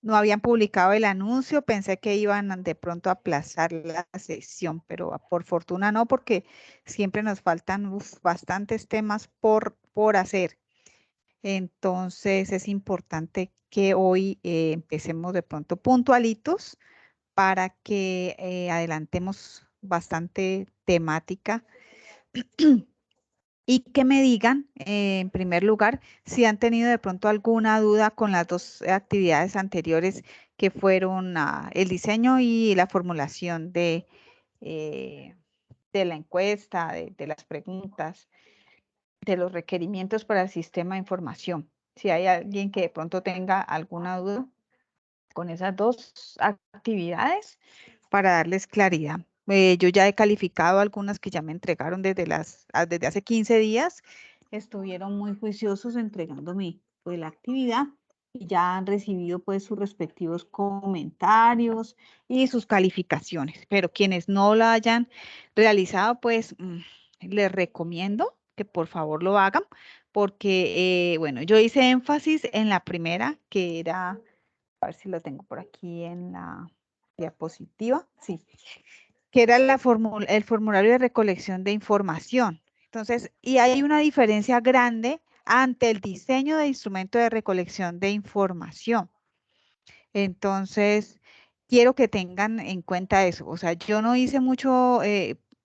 no habían publicado el anuncio, pensé que iban de pronto a aplazar la sesión, pero por fortuna no, porque siempre nos faltan bastantes temas por hacer. Entonces es importante que hoy empecemos de pronto puntualitos para que adelantemos bastante temática y que me digan, en primer lugar, si han tenido de pronto alguna duda con las dos actividades anteriores que fueron el diseño y la formulación eh, de la encuesta, de las preguntas, de los requerimientos para el sistema de información. Si hay alguien que de pronto tenga alguna duda con esas dos actividades para darles claridad. Yo ya he calificado algunas que ya me entregaron desde hace 15 días. Estuvieron muy juiciosos entregándome pues, la actividad y ya han recibido pues sus respectivos comentarios y sus calificaciones. Pero quienes no la hayan realizado, pues les recomiendo que por favor lo hagan porque, bueno, yo hice énfasis en la primera, que era a ver si lo tengo por aquí en la diapositiva, sí, que era el formulario de recolección de información. Entonces, y hay una diferencia grande ante el diseño de instrumento de recolección de información. Entonces, quiero que tengan en cuenta eso. O sea, yo no hice mucho,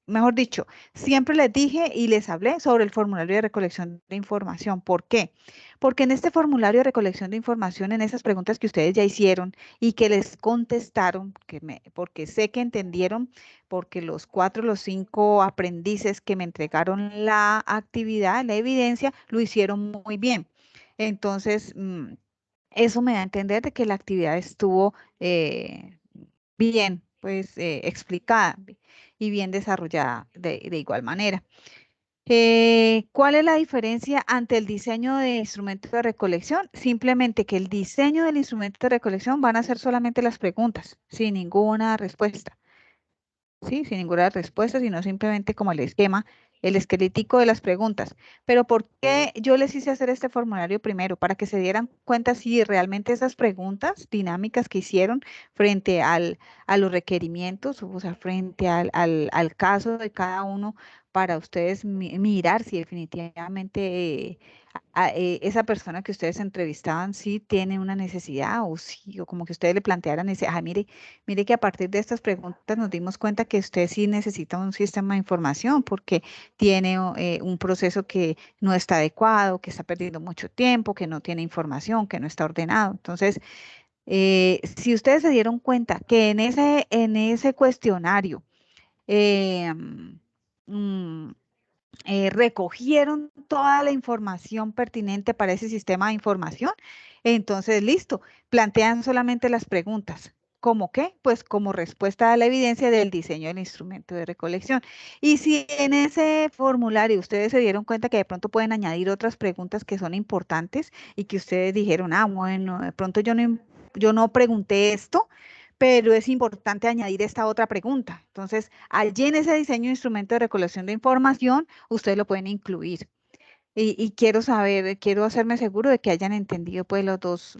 mejor dicho, siempre les dije y les hablé sobre el formulario de recolección de información. ¿Por qué? Porque en este formulario de recolección de información, en esas preguntas que ustedes ya hicieron y que les contestaron, porque sé que entendieron, porque los 4, los 5 aprendices que me entregaron la actividad, la evidencia, lo hicieron muy bien. Entonces, eso me da a entender de que la actividad estuvo bien, pues explicada y bien desarrollada de igual manera. ¿Cuál es la diferencia ante el diseño de instrumento de recolección? Simplemente que el diseño del instrumento de recolección van a ser solamente las preguntas, sin ninguna respuesta. Sí, sin ninguna respuesta, sino simplemente como el esquelético de las preguntas. Pero ¿por qué yo les hice hacer este formulario primero? Para que se dieran cuenta si realmente esas preguntas dinámicas que hicieron frente a los requerimientos, o sea, frente al caso de cada uno, para ustedes mirar si definitivamente esa persona que ustedes entrevistaban sí tiene una necesidad o sí, o como que ustedes le plantearan ese, mire que a partir de estas preguntas nos dimos cuenta que usted sí necesita un sistema de información porque tiene un proceso que no está adecuado, que está perdiendo mucho tiempo, que no tiene información, que no está ordenado. Entonces, si ustedes se dieron cuenta que en ese cuestionario eh, mm, recogieron toda la información pertinente para ese sistema de información, entonces listo, plantean solamente las preguntas. ¿Cómo qué? Pues como respuesta a la evidencia del diseño del instrumento de recolección. Y si en ese formulario ustedes se dieron cuenta que de pronto pueden añadir otras preguntas que son importantes y que ustedes dijeron, bueno, de pronto yo no pregunté esto, pero es importante añadir esta otra pregunta. Entonces, allí en ese diseño de instrumento de recolección de información, ustedes lo pueden incluir. Y quiero saber, quiero hacerme seguro de que hayan entendido pues las dos.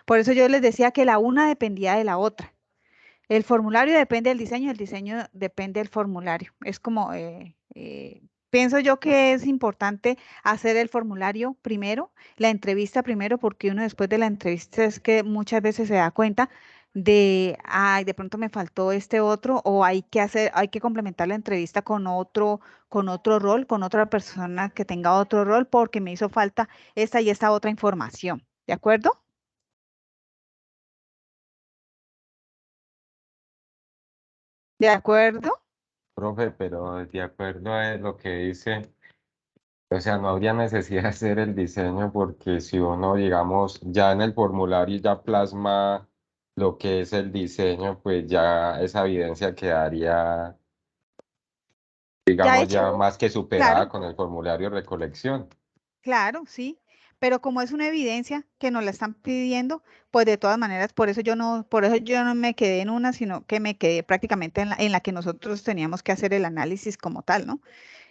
Por eso yo les decía que la una dependía de la otra. El formulario depende del diseño, el diseño depende del formulario. Es como, pienso yo que es importante hacer el formulario primero, la entrevista primero, porque uno después de la entrevista es que muchas veces se da cuenta de, ay, de pronto me faltó este otro, o hay que complementar la entrevista con otro rol, con otra persona que tenga otro rol, porque me hizo falta esta y esta otra información. ¿De acuerdo? ¿De acuerdo? Profe, pero de acuerdo a lo que dice, o sea, no habría necesidad de hacer el diseño porque si uno, digamos, ya en el formulario ya plasma lo que es el diseño, pues ya esa evidencia quedaría, Ya digamos, hecho, ya más que superada claro. con el formulario de recolección. Claro, sí, pero como es una evidencia que nos la están pidiendo, pues de todas maneras, por eso yo no me quedé en una, sino que me quedé prácticamente en la que nosotros teníamos que hacer el análisis como tal, ¿no?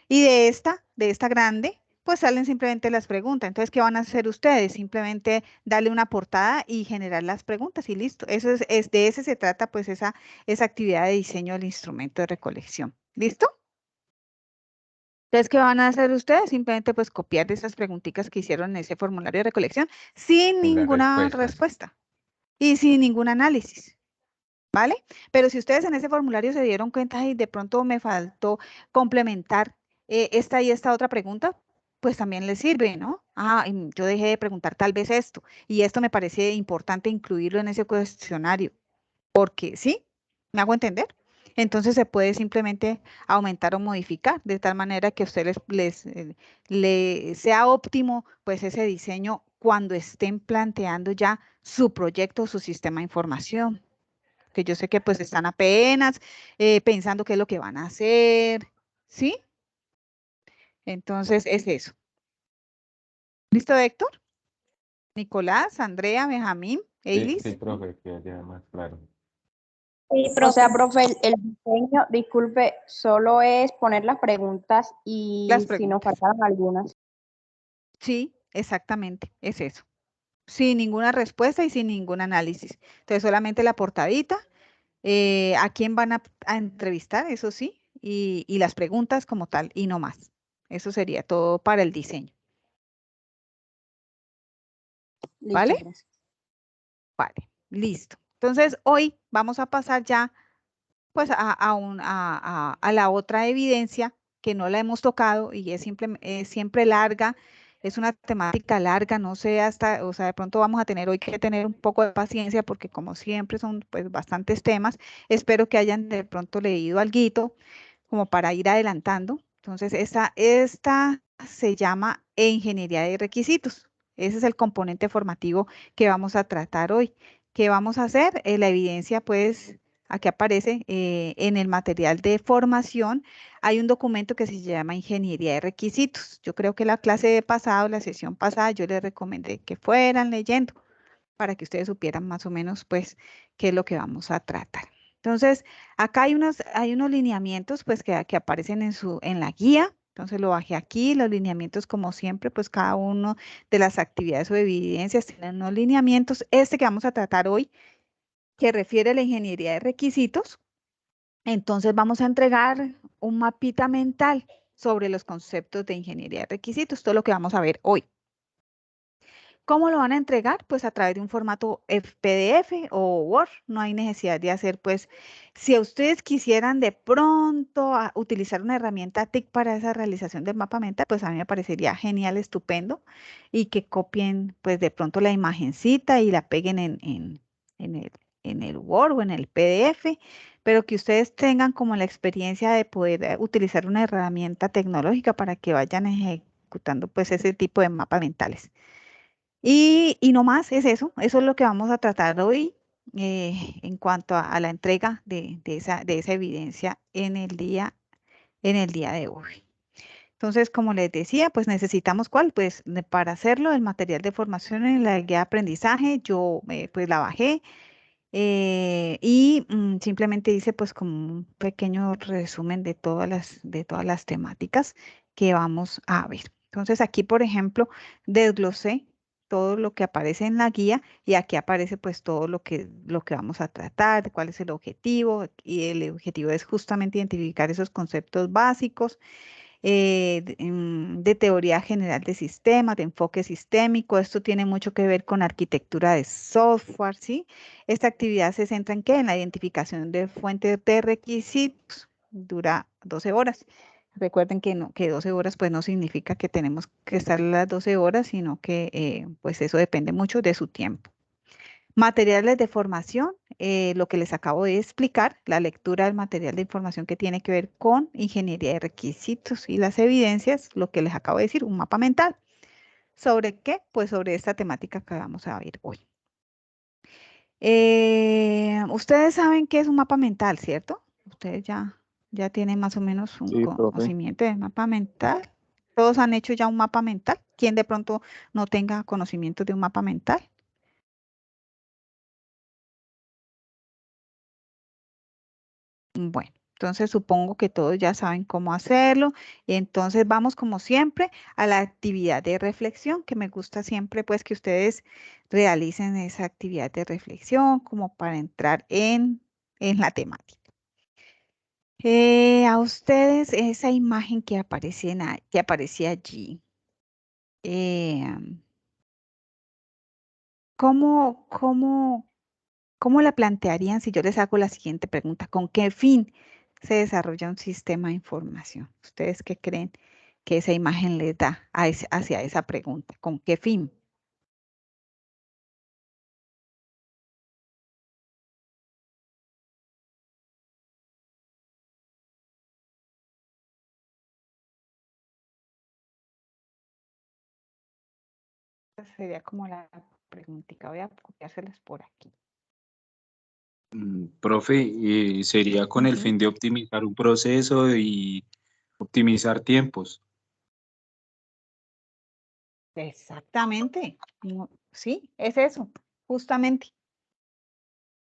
Y de esta grande, pues salen simplemente las preguntas. Entonces, ¿qué van a hacer ustedes? Simplemente darle una portada y generar las preguntas y listo. Eso de ese se trata pues esa actividad de diseño del instrumento de recolección. ¿Listo? Entonces, ¿qué van a hacer ustedes? Simplemente pues copiar de esas preguntitas que hicieron en ese formulario de recolección sin en las ninguna respuestas. respuesta y sin ningún análisis. ¿Vale? Pero si ustedes en ese formulario se dieron cuenta y de pronto me faltó complementar esta y esta otra pregunta, pues también les sirve, ¿no? Ah, yo dejé de preguntar tal vez esto y esto me parece importante incluirlo en ese cuestionario, porque sí, ¿me hago entender? Entonces se puede simplemente aumentar o modificar de tal manera que a ustedes le sea óptimo pues ese diseño cuando estén planteando ya su proyecto o su sistema de información, que yo sé que pues están apenas pensando qué es lo que van a hacer, ¿sí? Entonces es eso. ¿Listo, Héctor? Nicolás, Andrea, Benjamín, Sí, sí, Eilis. profe, que ya más claro. Sí, o sea, profe, el diseño, disculpe, solo es poner las preguntas Las y si nos preguntas. faltaron algunas. Sí, exactamente, es eso. Sin ninguna respuesta y sin ningún análisis. Entonces solamente la portadita, a quién van a entrevistar, eso sí, y las preguntas como tal, y no más. Eso sería todo para el diseño. Listo, ¿Vale? gracias. Vale, listo. Entonces, hoy vamos a pasar ya pues a la otra evidencia que no la hemos tocado y es siempre larga, es una temática larga, no sé hasta, o sea, de pronto vamos a tener hoy que tener un poco de paciencia porque como siempre son pues bastantes temas, espero que hayan de pronto leído alguito como para ir adelantando. Entonces, esta se llama ingeniería de requisitos. Ese es el componente formativo que vamos a tratar hoy. ¿Qué vamos a hacer? La evidencia, pues, aquí aparece en el material de formación. Hay un documento que se llama ingeniería de requisitos. Yo creo que la clase pasada, la sesión pasada, yo les recomendé que fueran leyendo para que ustedes supieran más o menos, pues, qué es lo que vamos a tratar. Entonces, acá hay unos lineamientos, pues, que aparecen en la guía. Entonces, lo bajé aquí, los lineamientos, como siempre, pues, cada uno de las actividades o evidencias tienen unos lineamientos. Este que vamos a tratar hoy, que refiere a la ingeniería de requisitos, entonces vamos a entregar un mapita mental sobre los conceptos de ingeniería de requisitos, todo lo que vamos a ver hoy. ¿Cómo lo van a entregar? Pues a través de un formato PDF o Word. No hay necesidad de hacer, pues, si a ustedes quisieran de pronto utilizar una herramienta TIC para esa realización del mapa mental, pues a mí me parecería genial, estupendo, y que copien, pues, de pronto la imagencita y la peguen en el Word o en el PDF, pero que ustedes tengan como la experiencia de poder utilizar una herramienta tecnológica para que vayan ejecutando, pues, ese tipo de mapas mentales. Y no más, eso es lo que vamos a tratar hoy en cuanto a la entrega de esa evidencia en el día de hoy. Entonces, como les decía, pues necesitamos ¿cuál? Pues para hacerlo, el material de formación en la guía de aprendizaje, yo pues la bajé y simplemente hice pues como un pequeño resumen de todas las temáticas que vamos a ver. Entonces aquí, por ejemplo, desglosé todo lo que aparece en la guía y aquí aparece pues todo lo que vamos a tratar, cuál es el objetivo y el objetivo es justamente identificar esos conceptos básicos de teoría general de sistemas, de enfoque sistémico. Esto tiene mucho que ver con arquitectura de software, ¿sí? Esta actividad se centra en qué? En la identificación de fuentes de requisitos. Dura 12 horas. Recuerden que, no, que 12 horas pues no significa que tenemos que estar las 12 horas, sino que pues eso depende mucho de su tiempo. Materiales de formación, lo que les acabo de explicar, la lectura del material de información que tiene que ver con ingeniería de requisitos y las evidencias, lo que les acabo de decir, un mapa mental. ¿Sobre qué? Pues sobre esta temática que vamos a ver hoy. Ustedes saben qué es un mapa mental, ¿cierto? Ustedes ya tienen más o menos un Sí, profe. conocimiento del mapa mental. ¿Todos han hecho ya un mapa mental? ¿Quién de pronto no tenga conocimiento de un mapa mental? Bueno, Entonces supongo que todos ya saben cómo hacerlo. Y entonces vamos como siempre a la actividad de reflexión, que me gusta siempre pues que ustedes realicen esa actividad de reflexión como para entrar en la temática. A ustedes esa imagen que que aparecía allí, eh, ¿cómo, cómo, cómo la plantearían si yo les hago la siguiente pregunta? ¿Con qué fin se desarrolla un sistema de información? ¿Ustedes qué creen que esa imagen les da hacia esa pregunta? ¿Con qué fin? Esa sería como la preguntita. Voy a copiárselas por aquí. Profe, sería con el Ujú. fin de optimizar un proceso y optimizar tiempos. Exactamente. Sí, es eso, justamente.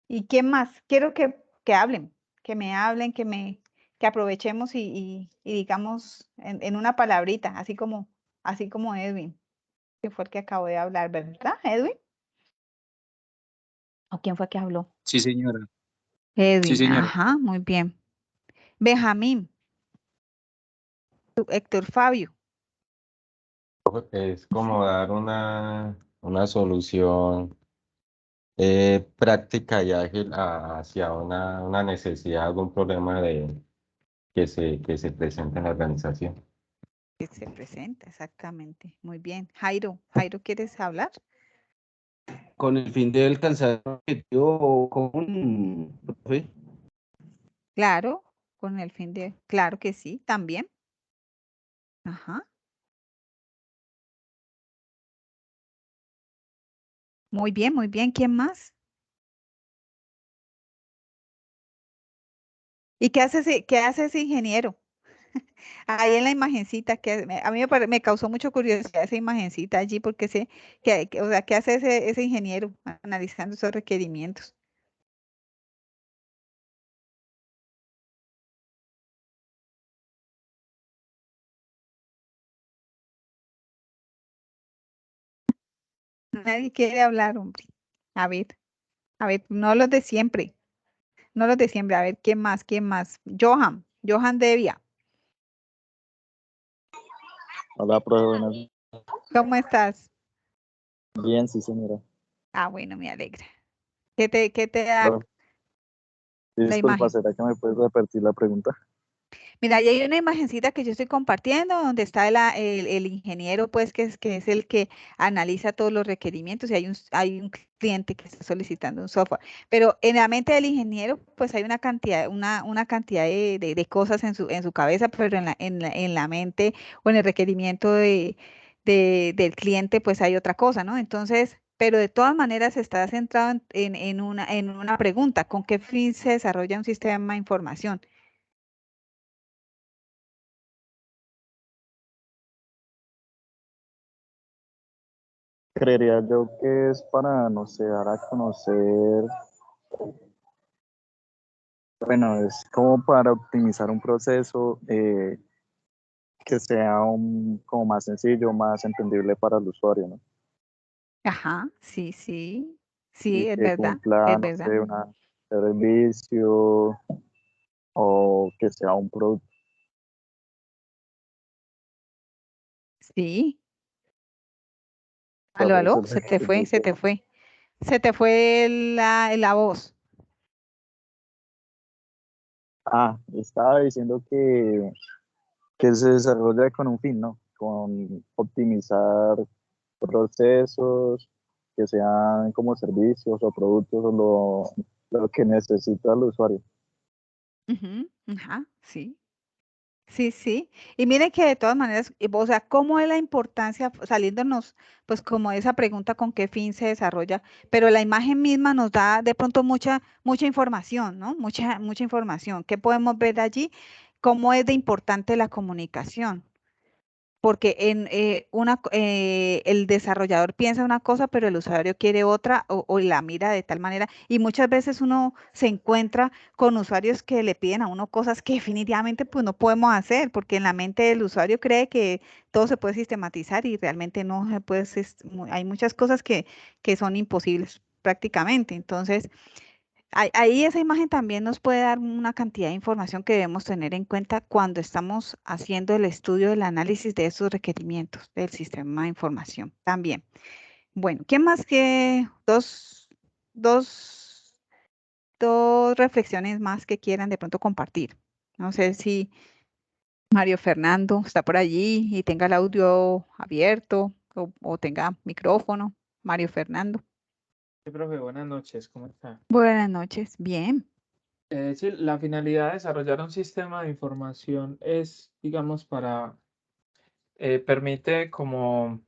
¿Y quién más? Quiero que hablen, que me hablen, que aprovechemos y digamos en una palabrita, así como Edwin, que fue el que acabó de hablar, ¿verdad, Edwin? ¿O quién fue que habló? Sí, señora. Sí, Edwin, señora. ajá, muy bien. Benjamín, Héctor Fabio. Es como dar una solución práctica y ágil hacia una necesidad, algún problema que se presenta en la organización. Que se presenta, exactamente. Muy bien. Jairo, Jairo, ¿quieres hablar? Con el fin de alcanzar un objetivo común, profe. Claro, con el fin de, claro que sí, también. Ajá. Muy bien, muy bien. ¿Quién más? ¿Y qué hace ese ingeniero? Ahí en la imagencita, a mí me causó mucha curiosidad esa imagencita allí, porque o sea, ¿qué hace ese ingeniero analizando esos requerimientos? Nadie quiere hablar, hombre. A a ver, no los de siempre, no los de siempre. A ver, ¿quién más? ¿Quién más? Johan Devia. Hola, profe, buenas. ¿Cómo estás? Bien, sí, señora. Ah, bueno, me alegra. Qué te da Profe, la disculpa, imagen? ¿será que me puedes repetir la pregunta? Mira, ahí hay una imagencita que yo estoy compartiendo donde está el ingeniero, pues, que es el que analiza todos los requerimientos y hay un cliente que está solicitando un software. Pero en la mente del ingeniero, pues, hay una cantidad de cosas en su cabeza, pero en la mente o en el requerimiento del cliente, pues, hay otra cosa, ¿no? Entonces, pero de todas maneras está centrado en una pregunta: ¿con qué fin se desarrolla un sistema de información? Creería yo que es para, no sé, dar a conocer, bueno, es como para optimizar un proceso que sea como más sencillo, más entendible para el usuario, ¿no? Ajá, sí, sí, Y sí, que cumpla, es no verdad. sé, un servicio o que sea un producto. Sí, Sorry, eso aló, es lo que yo creo. se te fue la voz. Estaba diciendo que se desarrolla con un fin, ¿no? Con optimizar procesos que sean como servicios o productos o lo que necesita el usuario. Ujú, ajá, sí, sí, sí. Y miren que de todas maneras, o sea, ¿cómo es la importancia, saliéndonos, pues como esa pregunta con qué fin se desarrolla? Pero la imagen misma nos da de pronto mucha información, ¿no? Mucha información. ¿Qué podemos ver allí? ¿Cómo es de importante la comunicación? porque el desarrollador piensa una cosa, pero el usuario quiere otra o la mira de tal manera. Y muchas veces uno se encuentra con usuarios que le piden a uno cosas que definitivamente pues no podemos hacer, porque en la mente del usuario cree que todo se puede sistematizar y realmente no se puede, hay muchas cosas que son imposibles prácticamente. Entonces, ahí esa imagen también nos puede dar una cantidad de información que debemos tener en cuenta cuando estamos haciendo el estudio, el análisis de esos requerimientos del sistema de información también. Bueno, ¿qué más que dos, dos reflexiones más que quieran de pronto compartir? No sé si Mario Fernando está por allí y tenga el audio abierto o tenga micrófono. Mario Fernando. Sí, profe, buenas noches, ¿cómo está? Buenas noches, bien. Sí, la finalidad de desarrollar un sistema de información es, digamos, permite como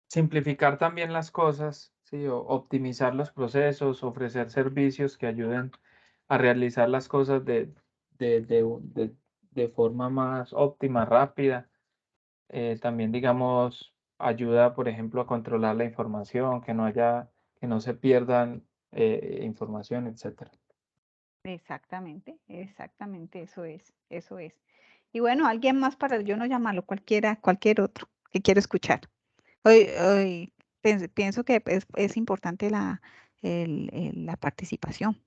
simplificar también las cosas, ¿sí? O optimizar los procesos, ofrecer servicios que ayuden a realizar las cosas de, de- de- de forma más óptima, rápida. También, digamos, ayuda, por ejemplo, a controlar la información, que no se pierdan información, etcétera. Exactamente, exactamente, eso es, eso es. Y bueno, alguien más para yo no llamarlo, cualquier otro que quiera escuchar. Hoy pienso que es importante la participación.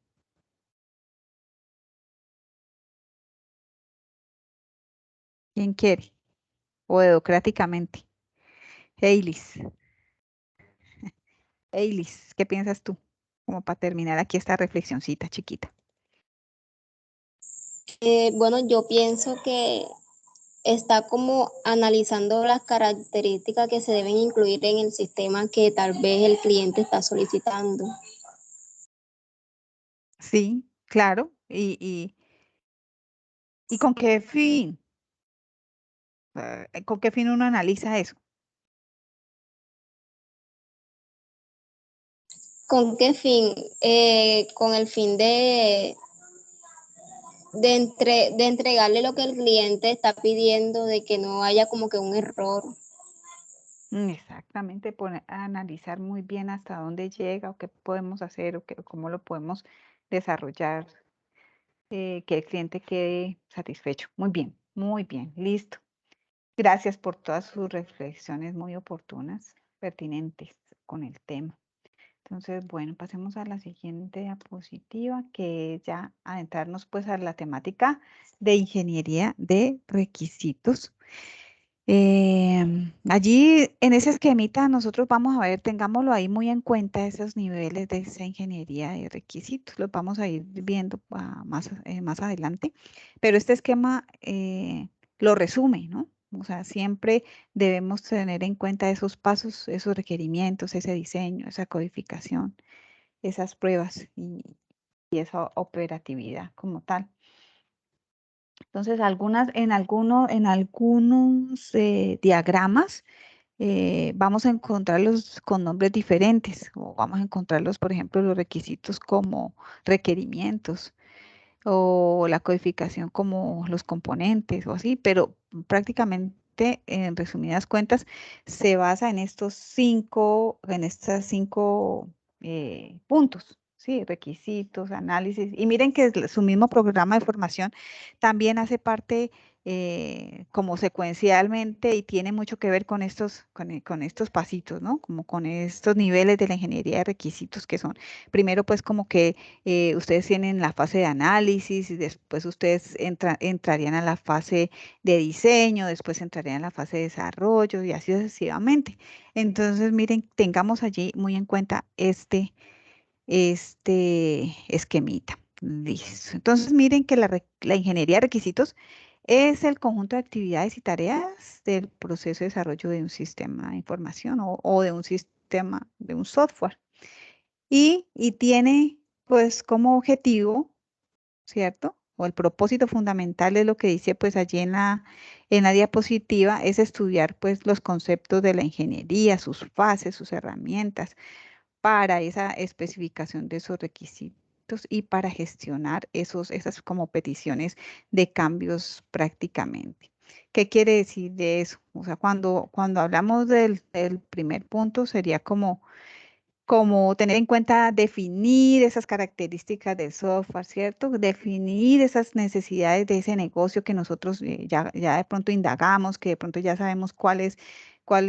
¿Quién quiere? O democráticamente. Eilis, Eilis, ¿qué piensas tú? Como para terminar aquí esta reflexioncita chiquita. Bueno, yo pienso que está como analizando las características que se deben incluir en el sistema que tal vez el cliente está solicitando. Sí, claro. ¿Y con qué fin? ¿Con qué fin uno analiza eso? ¿Con qué fin? Con el fin de entregarle lo que el cliente está pidiendo, de que no haya como que un error. Exactamente, analizar muy bien hasta dónde llega o qué podemos hacer o cómo lo podemos desarrollar, que el cliente quede satisfecho. Muy bien, listo. Gracias por todas sus reflexiones muy oportunas, pertinentes con el tema. Entonces, bueno, pasemos a la siguiente diapositiva, que es ya adentrarnos pues a la temática de ingeniería de requisitos. Allí en ese esquemita nosotros vamos a ver, tengámoslo ahí muy en cuenta, esos niveles de esa ingeniería de requisitos, los vamos a ir viendo más adelante, pero este esquema lo resume, ¿no? O sea, siempre debemos tener en cuenta esos pasos, esos requerimientos, ese diseño, esa codificación, esas pruebas y esa operatividad como tal. Entonces, en algunos diagramas vamos a encontrarlos con nombres diferentes o vamos a encontrarlos, por ejemplo, los requisitos como requerimientos o la codificación como los componentes o así, pero prácticamente, en resumidas cuentas, se basa en estas cinco puntos. Sí, requisitos, análisis. Y miren que su mismo programa de formación también hace parte como secuencialmente y tiene mucho que ver con con estos pasitos, ¿no? Como con estos niveles de la ingeniería de requisitos que son, primero pues como que ustedes tienen la fase de análisis y después ustedes entrarían a la fase de diseño, después entrarían a la fase de desarrollo y así sucesivamente. Entonces, miren, tengamos allí muy en cuenta este esquemita. Listo. Entonces, miren que la ingeniería de requisitos es el conjunto de actividades y tareas del proceso de desarrollo de un sistema de información o de un sistema, de un software. Y tiene pues como objetivo, ¿cierto? O el propósito fundamental es lo que dice pues allí en la diapositiva, es estudiar pues los conceptos de la ingeniería, sus fases, sus herramientas para esa especificación de esos requisitos y para gestionar esas como peticiones de cambios prácticamente. ¿Qué quiere decir de eso? O sea, cuando hablamos del primer punto sería como tener en cuenta definir esas características del software, ¿cierto? Definir esas necesidades de ese negocio que nosotros ya de pronto indagamos, que de pronto ya sabemos cuáles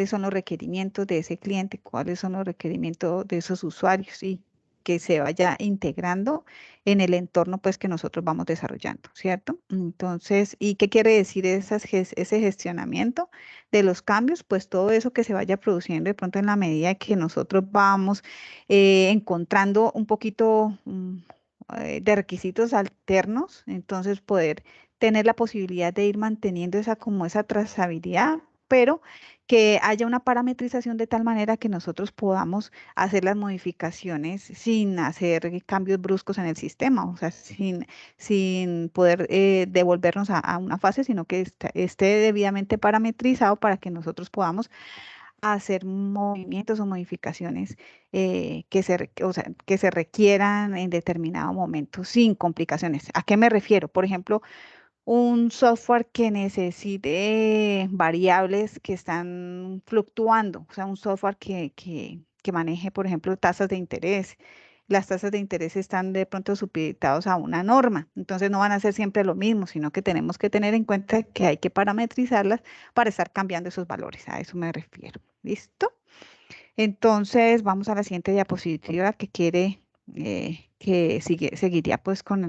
son los requerimientos de ese cliente, cuáles son los requerimientos de esos usuarios y que se vaya integrando en el entorno pues que nosotros vamos desarrollando, ¿cierto? Entonces, ¿y qué quiere decir ese gestionamiento de los cambios? Pues todo eso que se vaya produciendo de pronto en la medida que nosotros vamos encontrando un poquito de requisitos alternos, entonces poder tener la posibilidad de ir manteniendo esa trazabilidad, pero que haya una parametrización de tal manera que nosotros podamos hacer las modificaciones sin hacer cambios bruscos en el sistema, o sea, sin poder devolvernos a una fase, sino que esté debidamente parametrizado para que nosotros podamos hacer movimientos o modificaciones o sea, que se requieran en determinado momento sin complicaciones. ¿A qué me refiero? Por ejemplo, un software que necesite variables que están fluctuando, o sea, un software que maneje, por ejemplo, tasas de interés. Las tasas de interés están de pronto supeditados a una norma, entonces no van a ser siempre lo mismo, sino que tenemos que tener en cuenta que hay que parametrizarlas para estar cambiando esos valores. A eso me refiero. ¿Listo? Entonces, vamos a la siguiente diapositiva que quiere que seguiría pues con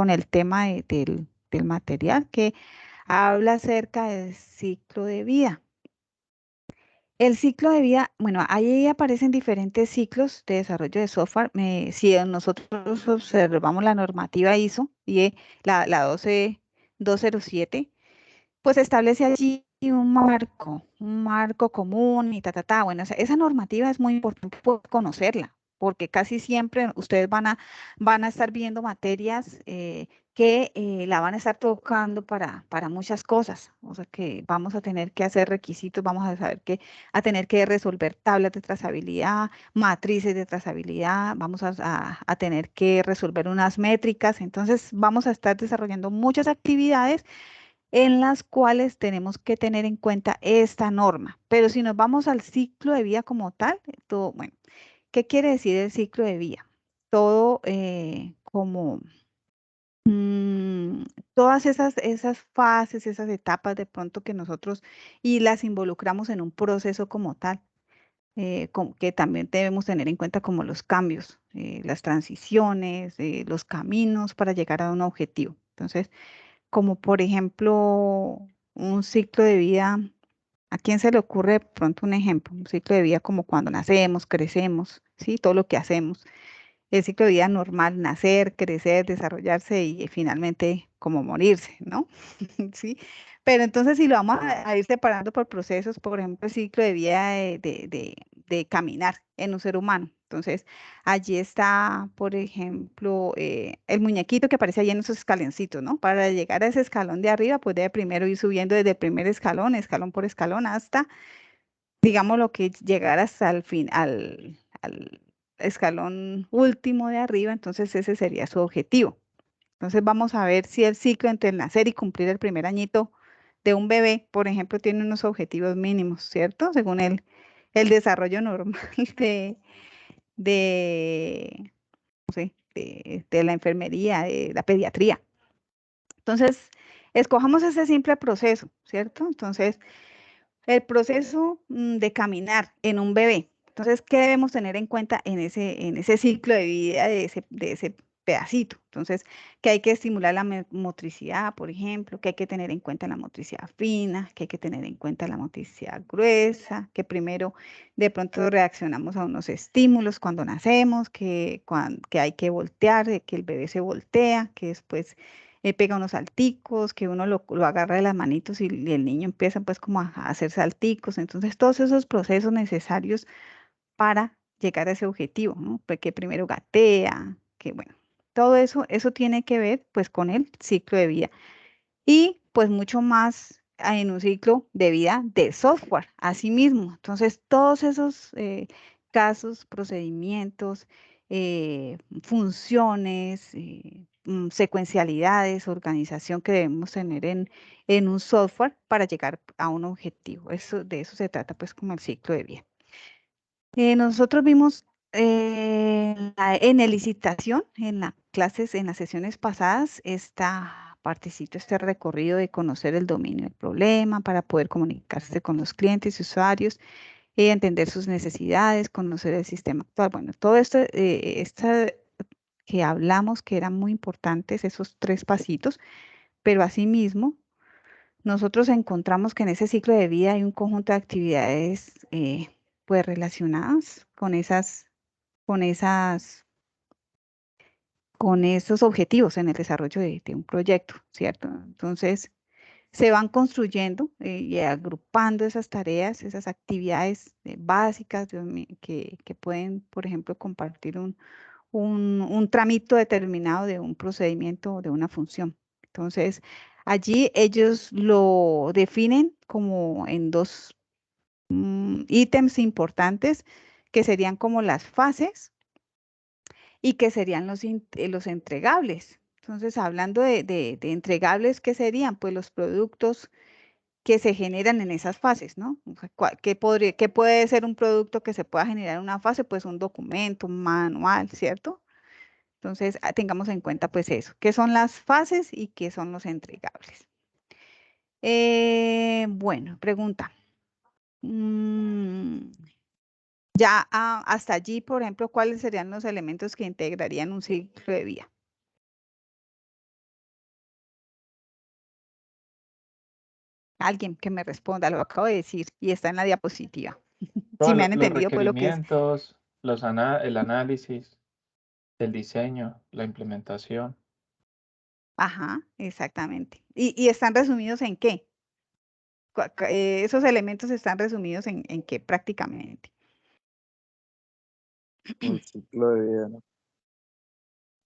el tema del material que habla acerca del ciclo de vida. El ciclo de vida, bueno, ahí aparecen diferentes ciclos de desarrollo de software. Si nosotros observamos la normativa ISO y la 12207, pues establece allí un marco común y ta. Bueno, esa normativa es muy importante conocerla, porque casi siempre ustedes van a estar viendo materias que la van a estar tocando para muchas cosas. O sea, que vamos a tener que hacer requisitos, vamos a tener que resolver tablas de trazabilidad, matrices de trazabilidad, vamos a tener que resolver unas métricas. Entonces, vamos a estar desarrollando muchas actividades en las cuales tenemos que tener en cuenta esta norma. Pero si nos vamos al ciclo de vida como tal, todo, bueno, ¿qué quiere decir el ciclo de vida? Todo todas esas fases, esas etapas de pronto que nosotros y las involucramos en un proceso como tal. Que también debemos tener en cuenta como los cambios, las transiciones, los caminos para llegar a un objetivo. Entonces, como por ejemplo un ciclo de vida, ¿a quién se le ocurre de pronto un ejemplo? Un ciclo de vida como cuando nacemos, crecemos, ¿sí? Todo lo que hacemos. El ciclo de vida normal, nacer, crecer, desarrollarse y finalmente como morirse, ¿no? ¿Sí? Pero entonces si lo vamos a ir separando por procesos, por ejemplo, el ciclo de vida de caminar en un ser humano. Entonces, allí está, por ejemplo, el muñequito que aparece ahí en esos escaloncitos, ¿no? Para llegar a ese escalón de arriba, pues debe primero ir subiendo desde el primer escalón, escalón por escalón, hasta, digamos, lo que llegar hasta el fin, al escalón último de arriba, entonces ese sería su objetivo. Entonces vamos a ver si el ciclo entre el nacer y cumplir el primer añito de un bebé, por ejemplo, tiene unos objetivos mínimos, ¿cierto? Según el desarrollo normal de, no sé, de la enfermería, de la pediatría. Entonces, escojamos ese simple proceso, ¿cierto? Entonces, el proceso de caminar en un bebé. Entonces, ¿qué debemos tener en cuenta en ese ciclo de vida de ese pedacito? Entonces, que hay que estimular la motricidad, por ejemplo, que hay que tener en cuenta la motricidad fina, que hay que tener en cuenta la motricidad gruesa, que primero de pronto reaccionamos a unos estímulos cuando nacemos, que hay que voltear, que el bebé se voltea, que después pega unos salticos, que uno lo agarra de las manitos y el niño empieza pues como a hacer salticos. Entonces, todos esos procesos necesarios para llegar a ese objetivo, ¿no? Pues que primero gatea, que bueno, todo eso tiene que ver pues con el ciclo de vida. Y pues mucho más en un ciclo de vida de software, así mismo. Entonces, todos esos casos, procedimientos, funciones, secuencialidades, organización que debemos tener en un software para llegar a un objetivo. De eso se trata pues como el ciclo de vida. Nosotros vimos en la licitación, en las clases, en las sesiones pasadas, este recorrido de conocer el dominio del problema para poder comunicarse con los clientes y usuarios, entender sus necesidades, conocer el sistema actual. Bueno, todo esto, que hablamos que eran muy importantes, esos 3 pasitos, pero asimismo, nosotros encontramos que en ese ciclo de vida hay un conjunto de actividades pues relacionadas con esos objetivos en el desarrollo de un proyecto, ¿cierto? Entonces, se van construyendo y agrupando esas tareas, esas actividades básicas que pueden, por ejemplo, compartir un trámite determinado de un procedimiento o de una función. Entonces, allí ellos lo definen como en 2 ítems importantes que serían como las fases y que serían los entregables. Entonces, hablando de entregables, ¿qué serían? Pues los productos que se generan en esas fases, ¿no? O sea, ¿qué puede ser un producto que se pueda generar en una fase? Pues un documento, un manual, ¿cierto? Entonces, tengamos en cuenta pues eso, qué son las fases y qué son los entregables. Bueno, pregunta. Ya hasta allí, por ejemplo, ¿cuáles serían los elementos que integrarían un ciclo de vida? Alguien que me responda, lo acabo de decir y está en la diapositiva. Si me han Los entendido, pues lo que es. requerimientos, el análisis, el diseño, la implementación. Ajá, exactamente. ¿Y están resumidos en qué? Esos elementos están resumidos en qué prácticamente. El ciclo de vida, ¿no?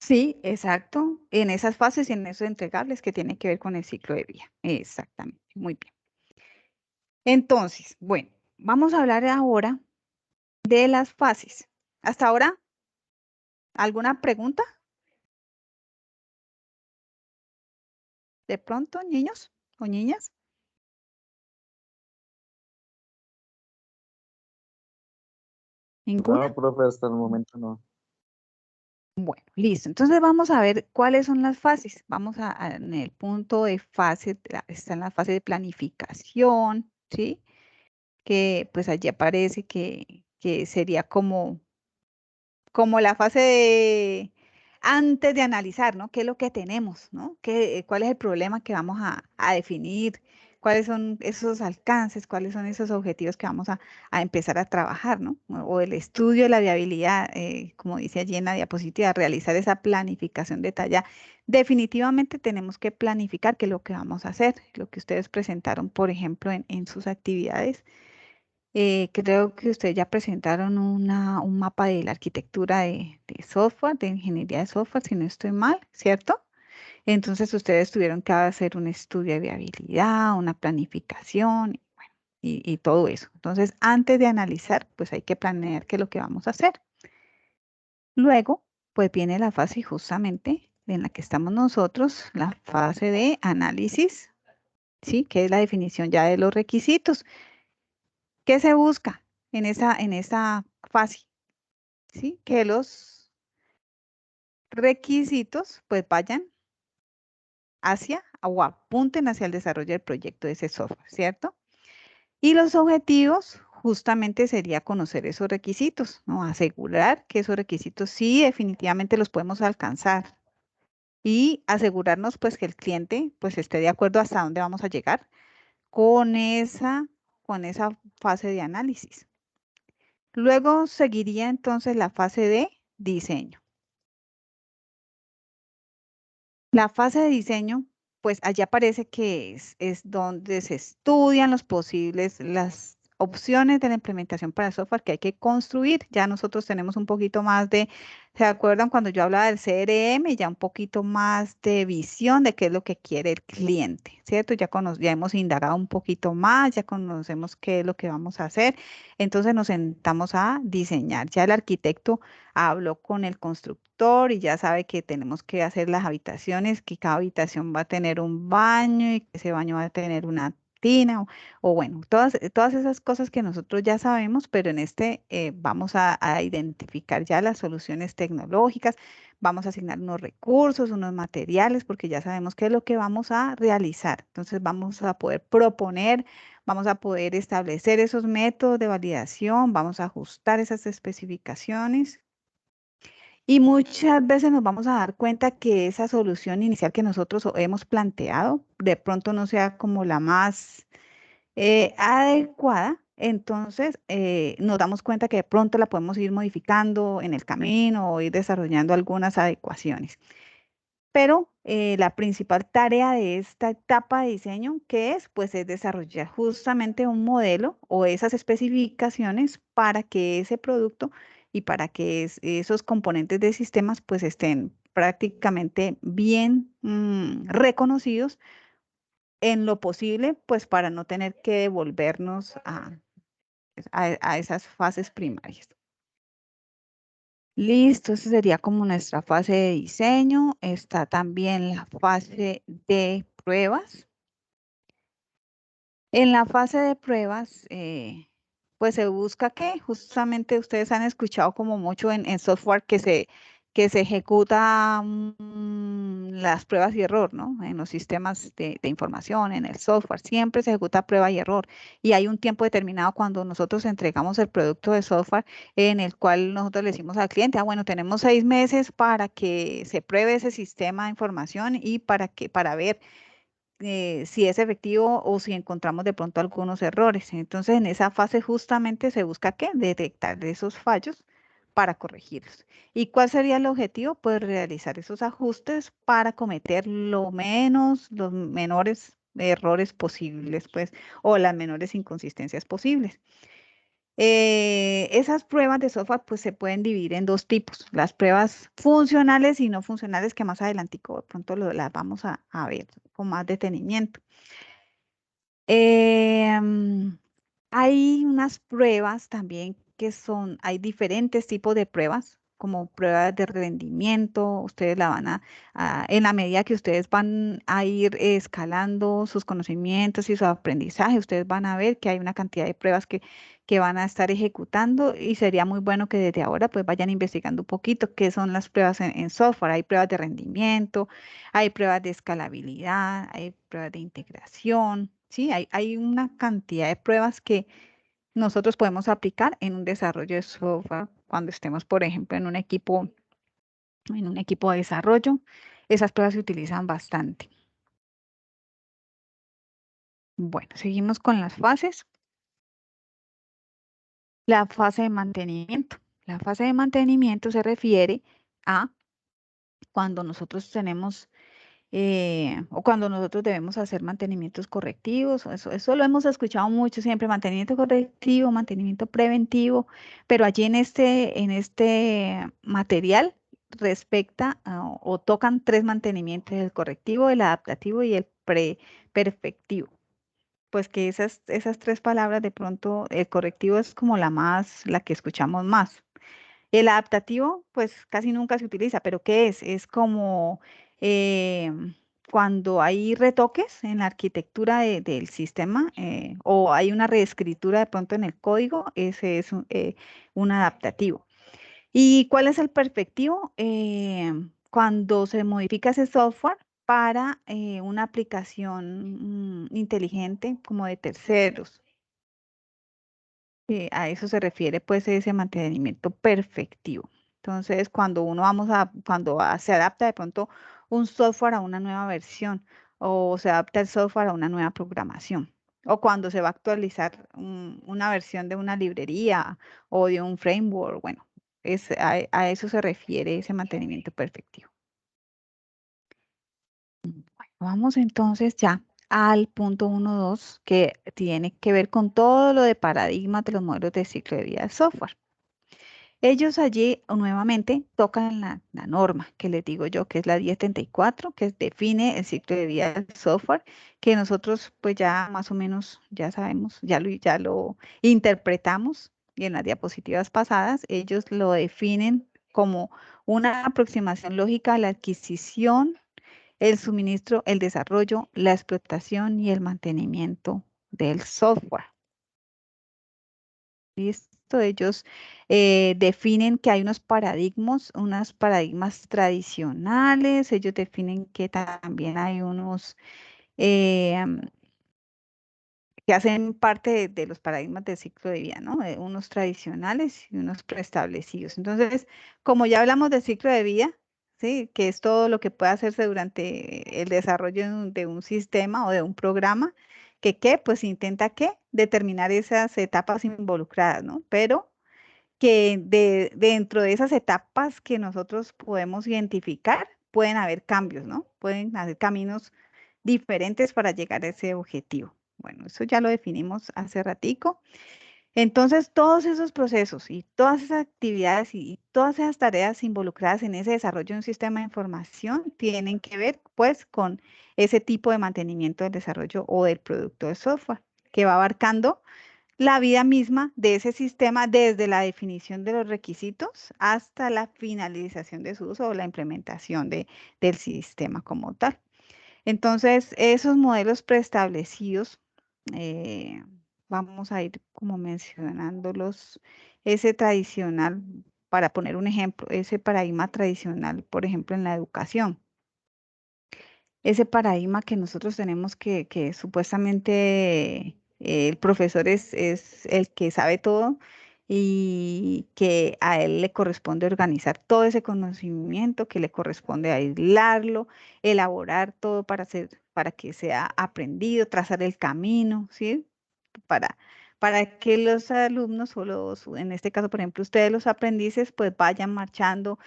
Sí, exacto. En esas fases y en esos entregables que tienen que ver con el ciclo de vida. Exactamente. Muy bien. Entonces, bueno, vamos a hablar ahora de las fases. Hasta ahora, ¿alguna pregunta? De pronto, niños o niñas. ¿Ninguna? No, profe, hasta el momento no. Bueno, listo. Entonces vamos a ver cuáles son las fases. Vamos en el punto de fase, está en la fase de planificación, ¿sí? Que pues allí aparece que sería como la fase de antes de analizar, ¿no? ¿Qué es lo que tenemos, ¿no? ¿Cuál es el problema que vamos a definir? ¿Cuáles son esos alcances? ¿Cuáles son esos objetivos que vamos a empezar a trabajar, ¿no? O el estudio de la viabilidad, como dice allí en la diapositiva, realizar esa planificación detallada. Definitivamente tenemos que planificar qué es lo que vamos a hacer, lo que ustedes presentaron, por ejemplo, en sus actividades. Creo que ustedes ya presentaron un mapa de la arquitectura de software, de ingeniería de software, si no estoy mal, ¿cierto? Entonces ustedes tuvieron que hacer un estudio de viabilidad, una planificación, bueno, y todo eso. Entonces, antes de analizar, pues hay que planear qué es lo que vamos a hacer. Luego, pues viene la fase justamente en la que estamos nosotros, la fase de análisis, ¿sí? Que es la definición ya de los requisitos. ¿Qué se busca en esa fase? ¿Sí? Que los requisitos pues vayan hacia o apunten hacia el desarrollo del proyecto de ese software, ¿cierto? Y los objetivos justamente sería conocer esos requisitos, ¿no? Asegurar que esos requisitos sí definitivamente los podemos alcanzar y asegurarnos pues que el cliente pues esté de acuerdo hasta dónde vamos a llegar con esa fase de análisis. Luego seguiría entonces la fase de diseño. La fase de diseño, pues allá aparece que es donde se estudian las opciones de la implementación para el software que hay que construir. Ya nosotros tenemos un poquito más de, ¿se acuerdan cuando yo hablaba del CRM? Ya un poquito más de visión de qué es lo que quiere el cliente, ¿cierto? Ya hemos indagado un poquito más, ya conocemos qué es lo que vamos a hacer. Entonces nos sentamos a diseñar. Ya el arquitecto habló con el constructor y ya sabe que tenemos que hacer las habitaciones, que cada habitación va a tener un baño y que ese baño va a tener una tina o bueno, todas esas cosas que nosotros ya sabemos, pero en este vamos a identificar ya las soluciones tecnológicas, vamos a asignar unos recursos, unos materiales, porque ya sabemos qué es lo que vamos a realizar. Entonces vamos a poder proponer, vamos a poder establecer esos métodos de validación, vamos a ajustar esas especificaciones. Y muchas veces nos vamos a dar cuenta que esa solución inicial que nosotros hemos planteado de pronto no sea como la más adecuada, entonces nos damos cuenta que de pronto la podemos ir modificando en el camino o ir desarrollando algunas adecuaciones. Pero la principal tarea de esta etapa de diseño, ¿qué es? Pues es desarrollar justamente un modelo o esas especificaciones para que ese producto y para que esos componentes de sistemas pues estén prácticamente bien reconocidos en lo posible, pues para no tener que devolvernos a esas fases primarias. Listo, esa sería como nuestra fase de diseño. Está también la fase de pruebas. En la fase de pruebas, pues se busca que justamente ustedes han escuchado como mucho en software que se ejecuta las pruebas y error, ¿no? En los sistemas de información, en el software, siempre se ejecuta prueba y error. Y hay un tiempo determinado cuando nosotros entregamos el producto de software en el cual nosotros le decimos al cliente, bueno, tenemos 6 meses para que se pruebe ese sistema de información y para ver si es efectivo o si encontramos de pronto algunos errores. Entonces, en esa fase justamente se busca ¿qué? Detectar esos fallos para corregirlos. ¿Y cuál sería el objetivo? Pues realizar esos ajustes para cometer los menores errores posibles, pues, o las menores inconsistencias posibles. Esas pruebas de software pues se pueden dividir en dos tipos, las pruebas funcionales y no funcionales que más adelantico de pronto las vamos a ver con más detenimiento. Hay unas pruebas también hay diferentes tipos de pruebas, como pruebas de rendimiento, ustedes la van en la medida que ustedes van a ir escalando sus conocimientos y su aprendizaje, ustedes van a ver que hay una cantidad de pruebas que van a estar ejecutando y sería muy bueno que desde ahora pues vayan investigando un poquito qué son las pruebas en software. Hay pruebas de rendimiento, hay pruebas de escalabilidad, hay pruebas de integración, ¿sí? Hay una cantidad de pruebas que nosotros podemos aplicar en un desarrollo de software cuando estemos, por ejemplo, en un equipo de desarrollo. Esas pruebas se utilizan bastante. Bueno, seguimos con las fases. La fase de mantenimiento. La fase de mantenimiento se refiere a cuando nosotros tenemos o cuando nosotros debemos hacer mantenimientos correctivos. Eso lo hemos escuchado mucho siempre, mantenimiento correctivo, mantenimiento preventivo, pero allí en este material respecta o tocan 3 mantenimientos, el correctivo, el adaptativo y el perfectivo. Pues que esas 3 palabras de pronto, el correctivo es como la que escuchamos más. El adaptativo, pues casi nunca se utiliza, pero ¿qué es? Es como eh, cuando hay retoques en la arquitectura del sistema o hay una reescritura de pronto en el código, ese es un adaptativo. ¿Y cuál es el perfectivo? Cuando se modifica ese software para una aplicación inteligente como de terceros. A eso se refiere pues ese mantenimiento perfectivo. Entonces, se adapta de pronto un software a una nueva versión o se adapta el software a una nueva programación o cuando se va a actualizar una versión de una librería o de un framework, bueno, a eso se refiere ese mantenimiento perfectivo. Bueno, vamos entonces ya al punto 1.2, que tiene que ver con todo lo de paradigmas de los modelos de ciclo de vida del software. Ellos allí nuevamente tocan la norma que les digo yo, que es la 1034, que define el ciclo de vida del software, que nosotros pues ya más o menos ya sabemos, ya lo interpretamos, y en las diapositivas pasadas ellos lo definen como una aproximación lógica a la adquisición, el suministro, el desarrollo, la explotación y el mantenimiento del software. ¿Listo? Ellos definen que hay unos paradigmas tradicionales, ellos definen que también hay unos que hacen parte de los paradigmas del ciclo de vida, ¿no? Unos tradicionales y unos preestablecidos. Entonces, como ya hablamos del ciclo de vida, ¿sí? Que es todo lo que puede hacerse durante el desarrollo de un sistema o de un programa, que pues intenta determinar esas etapas involucradas, ¿no? Pero que dentro de esas etapas que nosotros podemos identificar, pueden haber cambios, ¿no? Pueden haber caminos diferentes para llegar a ese objetivo. Bueno, eso ya lo definimos hace ratico. Entonces, todos esos procesos y todas esas actividades y todas esas tareas involucradas en ese desarrollo de un sistema de información tienen que ver, pues, con ese tipo de mantenimiento del desarrollo o del producto de software, que va abarcando la vida misma de ese sistema desde la definición de los requisitos hasta la finalización de su uso o la implementación del sistema como tal. Entonces, esos modelos preestablecidos, vamos a ir como mencionándolos, ese tradicional, para poner un ejemplo, ese paradigma tradicional, por ejemplo, en la educación. Ese paradigma que nosotros tenemos que supuestamente el profesor es el que sabe todo y que a él le corresponde organizar todo ese conocimiento, que le corresponde aislarlo, elaborar todo para que sea aprendido, trazar el camino, ¿sí? Para, para que los alumnos en este caso, por ejemplo, ustedes los aprendices, pues vayan marchando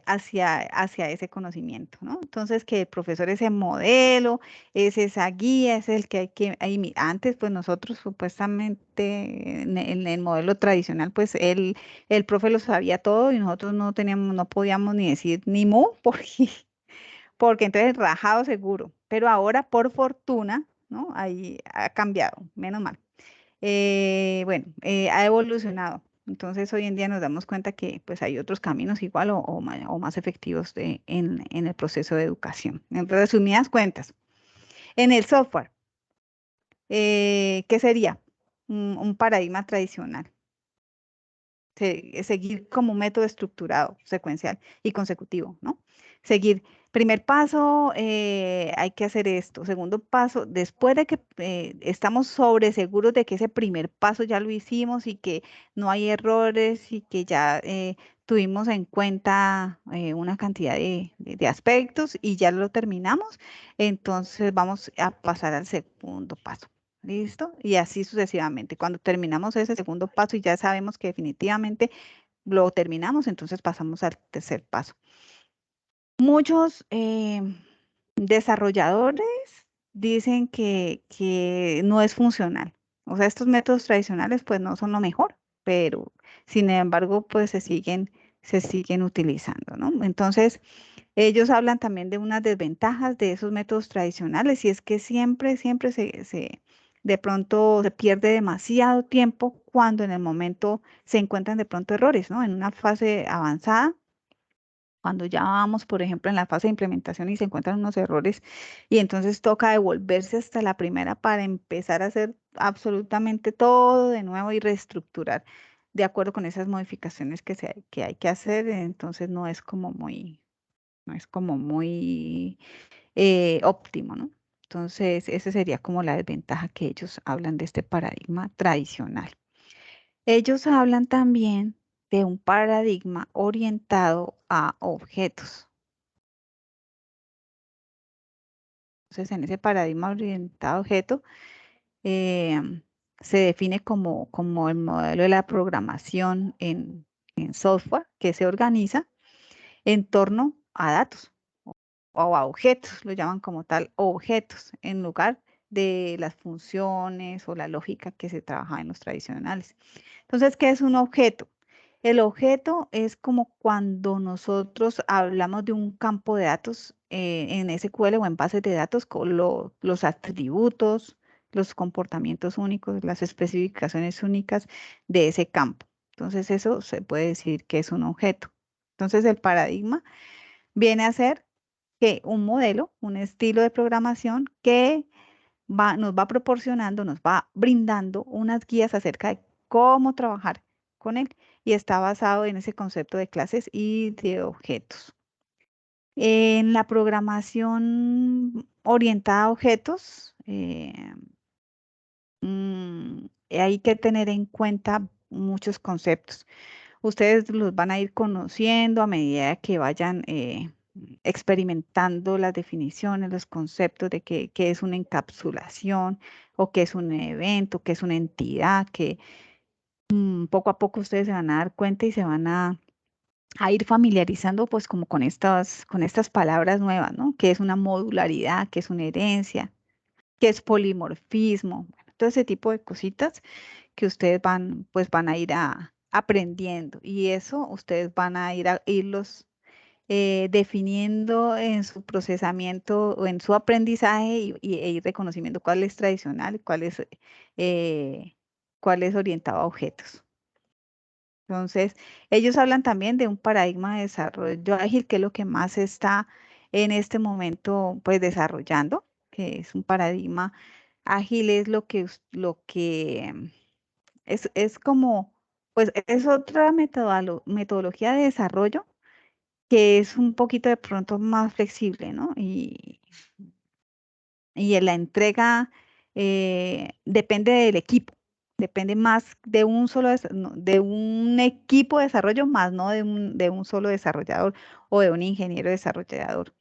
hacia ese conocimiento, ¿no? Entonces, que el profesor es ese modelo, es esa guía, es el que hay que, antes, pues nosotros supuestamente en el modelo tradicional, pues el profe lo sabía todo y nosotros no podíamos ni decir ni mu, porque entonces rajado seguro, pero ahora por fortuna, ¿no? Ahí ha cambiado, menos mal. Bueno, ha evolucionado. Entonces hoy en día nos damos cuenta que pues hay otros caminos igual o más efectivos en el proceso de educación. En resumidas cuentas, en el software, ¿qué sería? Un paradigma tradicional. Seguir como un método estructurado, secuencial y consecutivo, ¿no? Seguir, primer paso, hay que hacer esto. Segundo paso, después de que estamos seguros de que ese primer paso ya lo hicimos y que no hay errores y que ya tuvimos en cuenta una cantidad de aspectos y ya lo terminamos, entonces vamos a pasar al segundo paso. ¿Listo? Y así sucesivamente. Cuando terminamos ese segundo paso y ya sabemos que definitivamente lo terminamos, entonces pasamos al tercer paso. Muchos desarrolladores dicen que no es funcional. O sea, estos métodos tradicionales pues no son lo mejor, pero sin embargo pues se siguen utilizando, ¿no? Entonces, ellos hablan también de unas desventajas de esos métodos tradicionales y es que siempre de pronto se pierde demasiado tiempo cuando en el momento se encuentran de pronto errores, ¿no? En una fase avanzada, cuando ya vamos, por ejemplo, en la fase de implementación y se encuentran unos errores y entonces toca devolverse hasta la primera para empezar a hacer absolutamente todo de nuevo y reestructurar de acuerdo con esas modificaciones que hay que hacer, entonces no es como muy óptimo, ¿no? Entonces, esa sería como la desventaja que ellos hablan de este paradigma tradicional. Ellos hablan también de un paradigma orientado a objetos. Entonces, en ese paradigma orientado a objetos, se define como el modelo de la programación en software que se organiza en torno a datos. o a objetos, lo llaman como tal objetos, en lugar de las funciones o la lógica que se trabaja en los tradicionales. Entonces, ¿qué es un objeto? El objeto es como cuando nosotros hablamos de un campo de datos en SQL o en bases de datos con los atributos, los comportamientos únicos, las especificaciones únicas de ese campo. Entonces, eso se puede decir que es un objeto. Entonces, el paradigma viene a ser que un modelo, un estilo de programación que nos va proporcionando, nos va brindando unas guías acerca de cómo trabajar con él y está basado en ese concepto de clases y de objetos. En la programación orientada a objetos, hay que tener en cuenta muchos conceptos. Ustedes los van a ir conociendo a medida que vayan experimentando las definiciones, los conceptos de qué es una encapsulación o qué es un evento, qué es una entidad, que poco a poco ustedes se van a dar cuenta y se van a ir familiarizando pues como con estas palabras nuevas, ¿no? ¿Qué es una modularidad? ¿Qué es una herencia? ¿Qué es polimorfismo? Bueno, todo ese tipo de cositas que ustedes van a ir aprendiendo y eso ustedes van a irlos definiendo en su procesamiento o en su aprendizaje e ir reconociendo cuál es tradicional y cuál es orientado a objetos. Entonces, ellos hablan también de un paradigma de desarrollo ágil, que es lo que más se está en este momento pues desarrollando, que es un paradigma ágil, es es como, pues es otra metodología de desarrollo que es un poquito de pronto más flexible, ¿no? Y en la entrega depende del equipo, depende más de de un equipo de desarrollo, más no de un solo desarrollador o de un ingeniero desarrollador.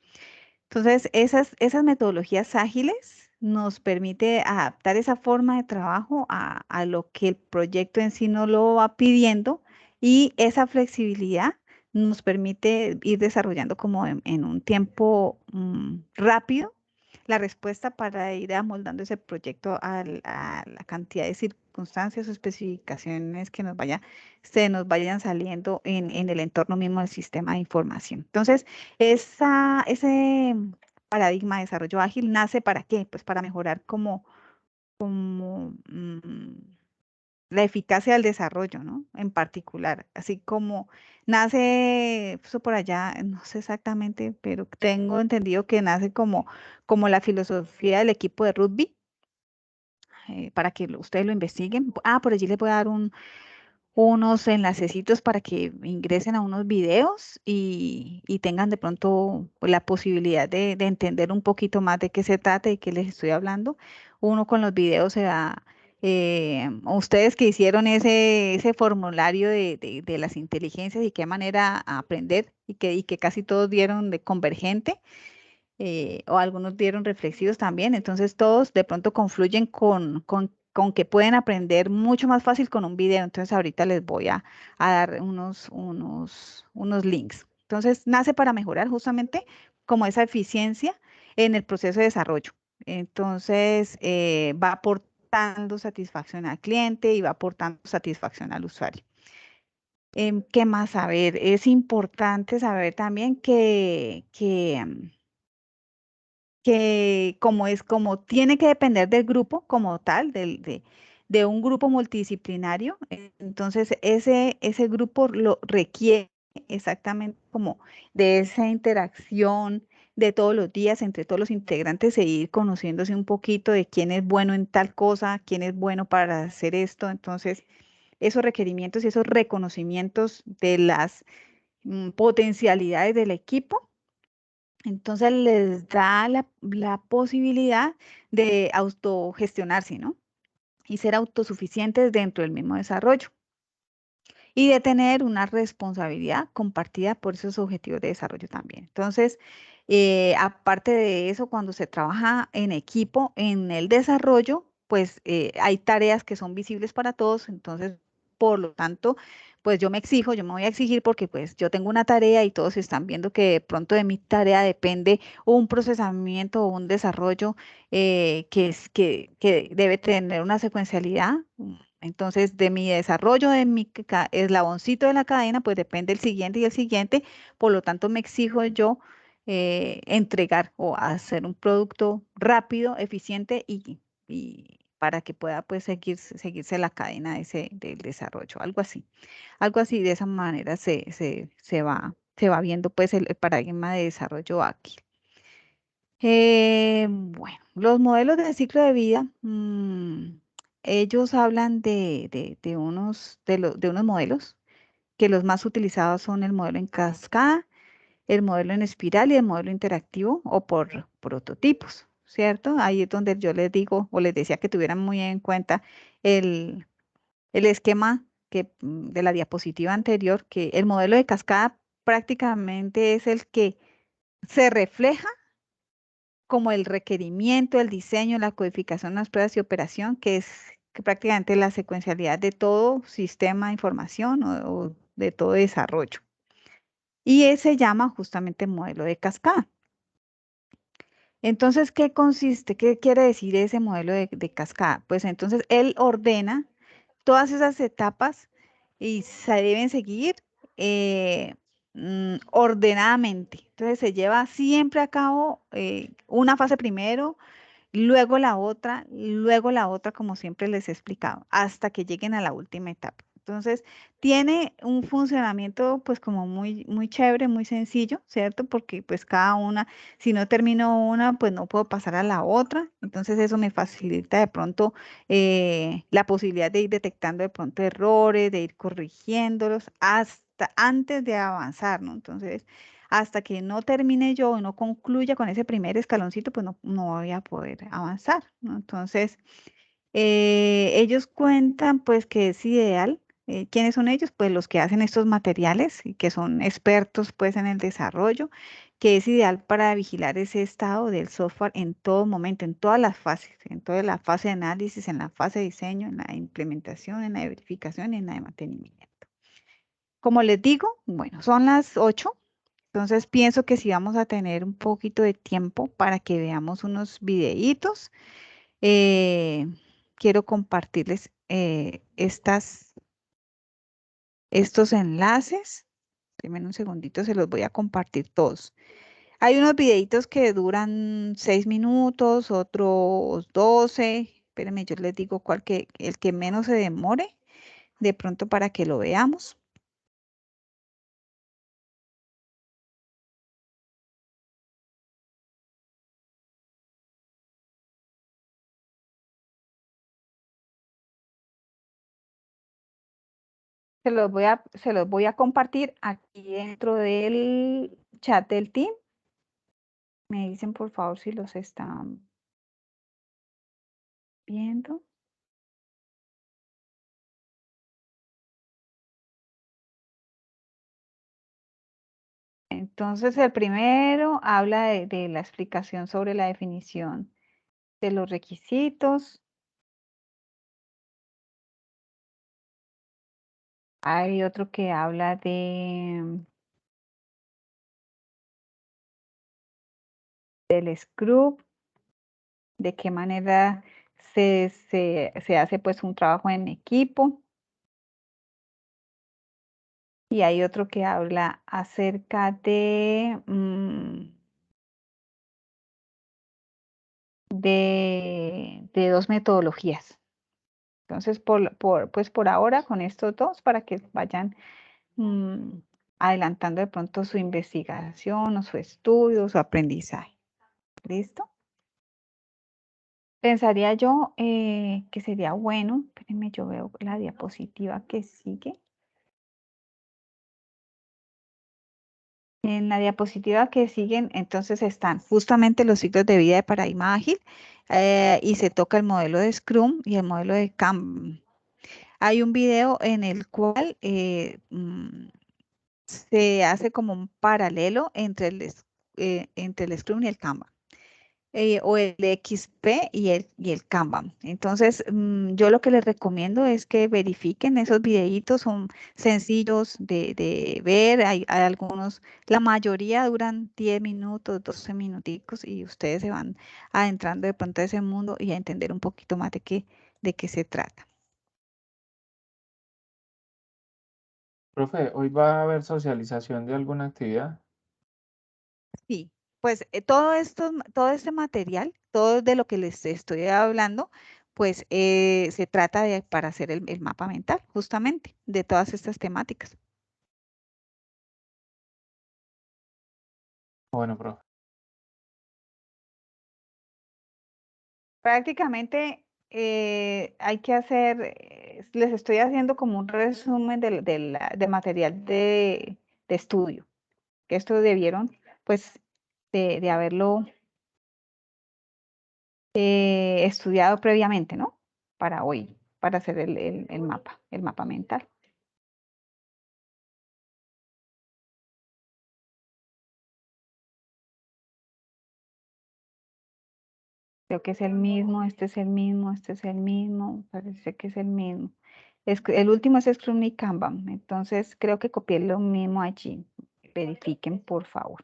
Entonces, esas metodologías ágiles nos permite adaptar esa forma de trabajo a lo que el proyecto en sí nos lo va pidiendo y esa flexibilidad nos permite ir desarrollando como en un tiempo rápido la respuesta para ir amoldando ese proyecto a la cantidad de circunstancias o especificaciones que se nos vayan saliendo en el entorno mismo del sistema de información. Entonces, ese paradigma de desarrollo ágil nace ¿para qué? Pues para mejorar como la eficacia del desarrollo, ¿no? En particular, así como nace, eso por allá, no sé exactamente, pero tengo entendido que nace como la filosofía del equipo de rugby, para que ustedes lo investiguen. Por allí les voy a dar unos enlacecitos para que ingresen a unos videos y tengan de pronto la posibilidad de entender un poquito más de qué se trata y qué les estoy hablando. Uno con los videos se da, ustedes que hicieron ese formulario de las inteligencias y qué manera aprender y que casi todos dieron de convergente. O algunos dieron reflexivos también, entonces todos de pronto confluyen con que pueden aprender mucho más fácil con un video, entonces ahorita les voy a dar unos links. Entonces nace para mejorar justamente como esa eficiencia en el proceso de desarrollo. Entonces va aportando satisfacción al cliente y va aportando satisfacción al usuario. ¿Qué más saber? Es importante saber también que como tiene que depender del grupo como tal, de un grupo multidisciplinario, entonces ese grupo lo requiere exactamente como de esa interacción de todos los días entre todos los integrantes e ir conociéndose un poquito de quién es bueno en tal cosa, quién es bueno para hacer esto. Entonces, esos requerimientos y esos reconocimientos de las potencialidades del equipo entonces les da la posibilidad de autogestionarse, ¿no? Y ser autosuficientes dentro del mismo desarrollo. Y de tener una responsabilidad compartida por esos objetivos de desarrollo también. Entonces, aparte de eso, cuando se trabaja en equipo, en el desarrollo, pues hay tareas que son visibles para todos. Entonces, Por lo tanto, pues yo me voy a exigir porque pues yo tengo una tarea y todos están viendo que de pronto de mi tarea depende un procesamiento o un desarrollo que debe tener una secuencialidad. Entonces, de mi desarrollo, de mi eslaboncito de la cadena, pues depende el siguiente y el siguiente. Por lo tanto, me exijo yo entregar o hacer un producto rápido, eficiente y para que pueda pues seguirse la cadena del desarrollo, algo así de esa manera se va viendo pues el paradigma de desarrollo ágil. Bueno, los modelos de ciclo de vida, ellos hablan de unos modelos que los más utilizados son el modelo en cascada, el modelo en espiral y el modelo interactivo o por prototipos, ¿cierto? Ahí es donde yo les digo o les decía que tuvieran muy en cuenta el, el esquema de la diapositiva anterior, que el modelo de cascada prácticamente es el que se refleja como el requerimiento, el diseño, la codificación, las pruebas y operación, que es que prácticamente la secuencialidad de todo sistema de información o de todo desarrollo. Y ese se llama justamente modelo de cascada. Entonces, ¿qué consiste? ¿Qué quiere decir ese modelo de cascada? Pues entonces él ordena todas esas etapas y se deben seguir ordenadamente. Entonces se lleva siempre a cabo una fase primero, luego la otra, como siempre les he explicado, hasta que lleguen a la última etapa. Entonces, tiene un funcionamiento pues como muy, muy chévere, muy sencillo, ¿cierto? Porque pues cada una, si no termino una, pues no puedo pasar a la otra. Entonces, eso me facilita de pronto la posibilidad de ir detectando de pronto errores, de ir corrigiéndolos hasta antes de avanzar, ¿no? Entonces, hasta que no termine yo y no concluya con ese primer escaloncito, pues no voy a poder avanzar, ¿no? Entonces, ellos cuentan pues que es ideal. ¿Quiénes son ellos? Pues los que hacen estos materiales y que son expertos pues en el desarrollo, que es ideal para vigilar ese estado del software en todo momento, en todas las fases, en toda la fase de análisis, en la fase de diseño, en la implementación, en la de verificación y en la de mantenimiento. Como les digo, bueno, son las 8. Entonces pienso que sí vamos a tener un poquito de tiempo para que veamos unos videitos. Eh, quiero compartirles estos enlaces. Denme un segundito, se los voy a compartir todos. Hay unos videitos que duran 6 minutos, otros 12. Espérenme, yo les digo el que menos se demore, de pronto para que lo veamos. Se los voy a compartir aquí dentro del chat del team. Me dicen por favor si los están viendo. Entonces el primero habla de la explicación sobre la definición de los requisitos. Hay otro que habla del Scrum, de qué manera se hace pues un trabajo en equipo. Y hay otro que habla acerca de dos metodologías. Entonces, pues por ahora con estos dos para que vayan adelantando de pronto su investigación o su estudio, su aprendizaje. ¿Listo? Pensaría yo que sería bueno, espérenme, yo veo la diapositiva que sigue. En la diapositiva que siguen, entonces están justamente los ciclos de vida de paradigma ágil y se toca el modelo de Scrum y el modelo de Kanban. Hay un video en el cual se hace como un paralelo entre el Scrum y el Kanban. o el XP y el Kanban. Entonces, yo lo que les recomiendo es que verifiquen esos videitos, son sencillos de ver, hay algunos, la mayoría duran 10 minutos, 12 minuticos y ustedes se van adentrando de pronto a ese mundo y a entender un poquito más de qué se trata. Profe, ¿hoy va a haber socialización de alguna actividad? Sí, pues todo este material, todo de lo que les estoy hablando, pues se trata para hacer el mapa mental, justamente, de todas estas temáticas. Bueno, profe. Prácticamente hay que hacer, les estoy haciendo como un resumen de material de estudio, que esto debieron, pues, de haberlo estudiado previamente, ¿no? Para hoy, para hacer el mapa mental. Creo que es el mismo, este es el mismo, este es el mismo, parece que es el mismo. El último es Scrum y Kanban, entonces creo que copié lo mismo allí. Verifiquen, por favor.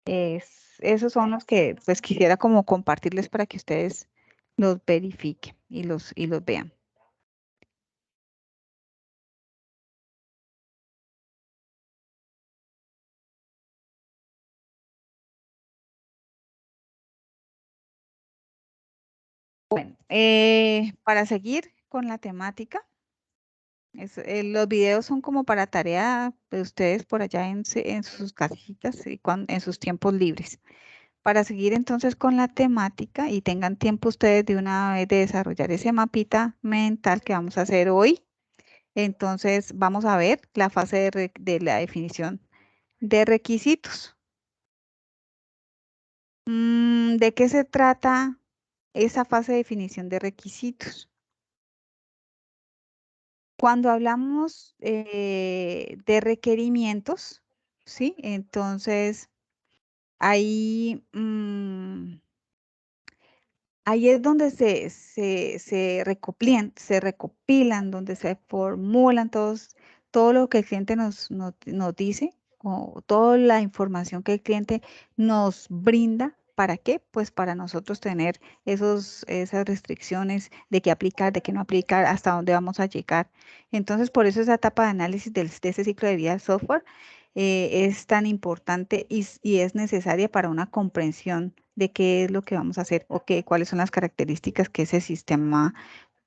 Esos son los que pues quisiera como compartirles para que ustedes los verifiquen y los vean. Bueno, para seguir con la temática, los videos son como para tarea de ustedes por allá en sus casitas y en sus tiempos libres. Para seguir entonces con la temática y tengan tiempo ustedes de una vez de desarrollar ese mapita mental que vamos a hacer hoy, entonces vamos a ver la fase de la definición de requisitos. ¿De qué se trata esa fase de definición de requisitos? Cuando hablamos de requerimientos, ¿sí? Entonces, ahí, ahí es donde se recopilan, donde se formulan todo lo que el cliente nos dice o toda la información que el cliente nos brinda. ¿Para qué? Pues para nosotros tener esas restricciones de qué aplicar, de qué no aplicar, hasta dónde vamos a llegar. Entonces, por eso esa etapa de análisis de ese ciclo de vida del software es tan importante y es necesaria para una comprensión de qué es lo que vamos a hacer o cuáles son las características que ese sistema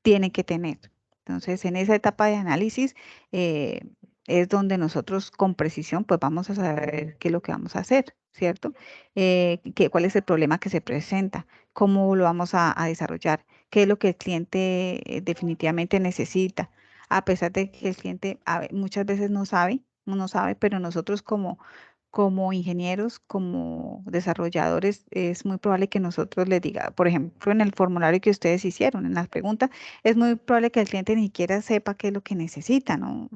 tiene que tener. Entonces, en esa etapa de análisis es donde nosotros con precisión pues vamos a saber qué es lo que vamos a hacer, ¿cierto? Cuál es el problema que se presenta, cómo lo vamos a desarrollar, qué es lo que el cliente definitivamente necesita, a pesar de que el cliente muchas veces no sabe, pero nosotros como ingenieros, como desarrolladores, es muy probable que nosotros les diga, por ejemplo, en el formulario que ustedes hicieron, en las preguntas, es muy probable que el cliente ni siquiera sepa qué es lo que necesita, ¿no?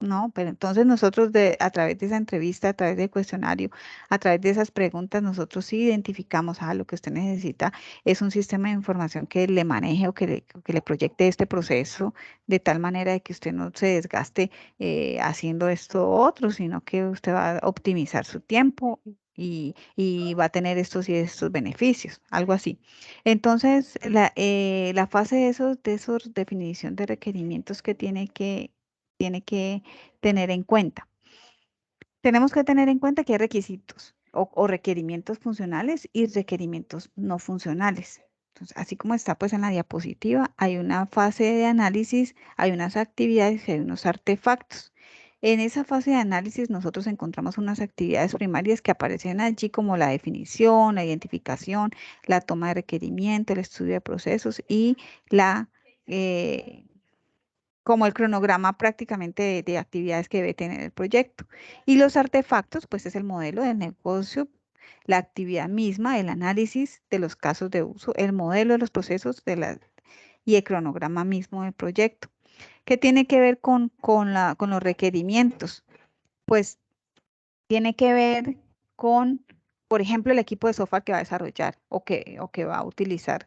No, pero entonces nosotros a través de esa entrevista, a través del cuestionario, a través de esas preguntas, nosotros sí identificamos, lo que usted necesita es un sistema de información que le maneje o que le proyecte este proceso de tal manera de que usted no se desgaste haciendo esto u otro, sino que usted va a optimizar su tiempo y va a tener estos y estos beneficios, algo así. Entonces, la fase de esos definición de requerimientos que tiene que tener en cuenta. Tenemos que tener en cuenta que hay requisitos o requerimientos funcionales y requerimientos no funcionales. Entonces, así como está pues en la diapositiva, hay una fase de análisis, hay unas actividades y hay unos artefactos. En esa fase de análisis nosotros encontramos unas actividades primarias que aparecen allí como la definición, la identificación, la toma de requerimiento, el estudio de procesos y como el cronograma prácticamente de actividades que debe tener el proyecto. Y los artefactos, pues es el modelo del negocio, la actividad misma, el análisis de los casos de uso, el modelo de los procesos y el cronograma mismo del proyecto. ¿Qué tiene que ver con los requerimientos? Pues tiene que ver con por ejemplo, el equipo de software que va a desarrollar o que va a utilizar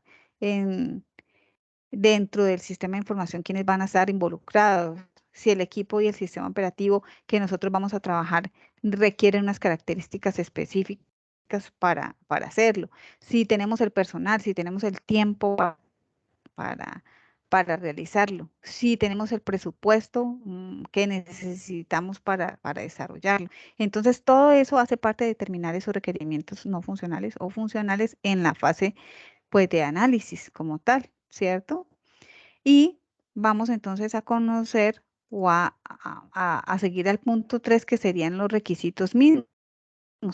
dentro del sistema de información, quiénes van a estar involucrados, si el equipo y el sistema operativo que nosotros vamos a trabajar requieren unas características específicas para hacerlo, si tenemos el personal, si tenemos el tiempo para realizarlo, si tenemos el presupuesto que necesitamos para desarrollarlo. Entonces, todo eso hace parte de determinar esos requerimientos no funcionales o funcionales en la fase pues, de análisis como tal, ¿cierto? Y vamos entonces a conocer o a seguir al punto 3, que serían los requisitos mínimos.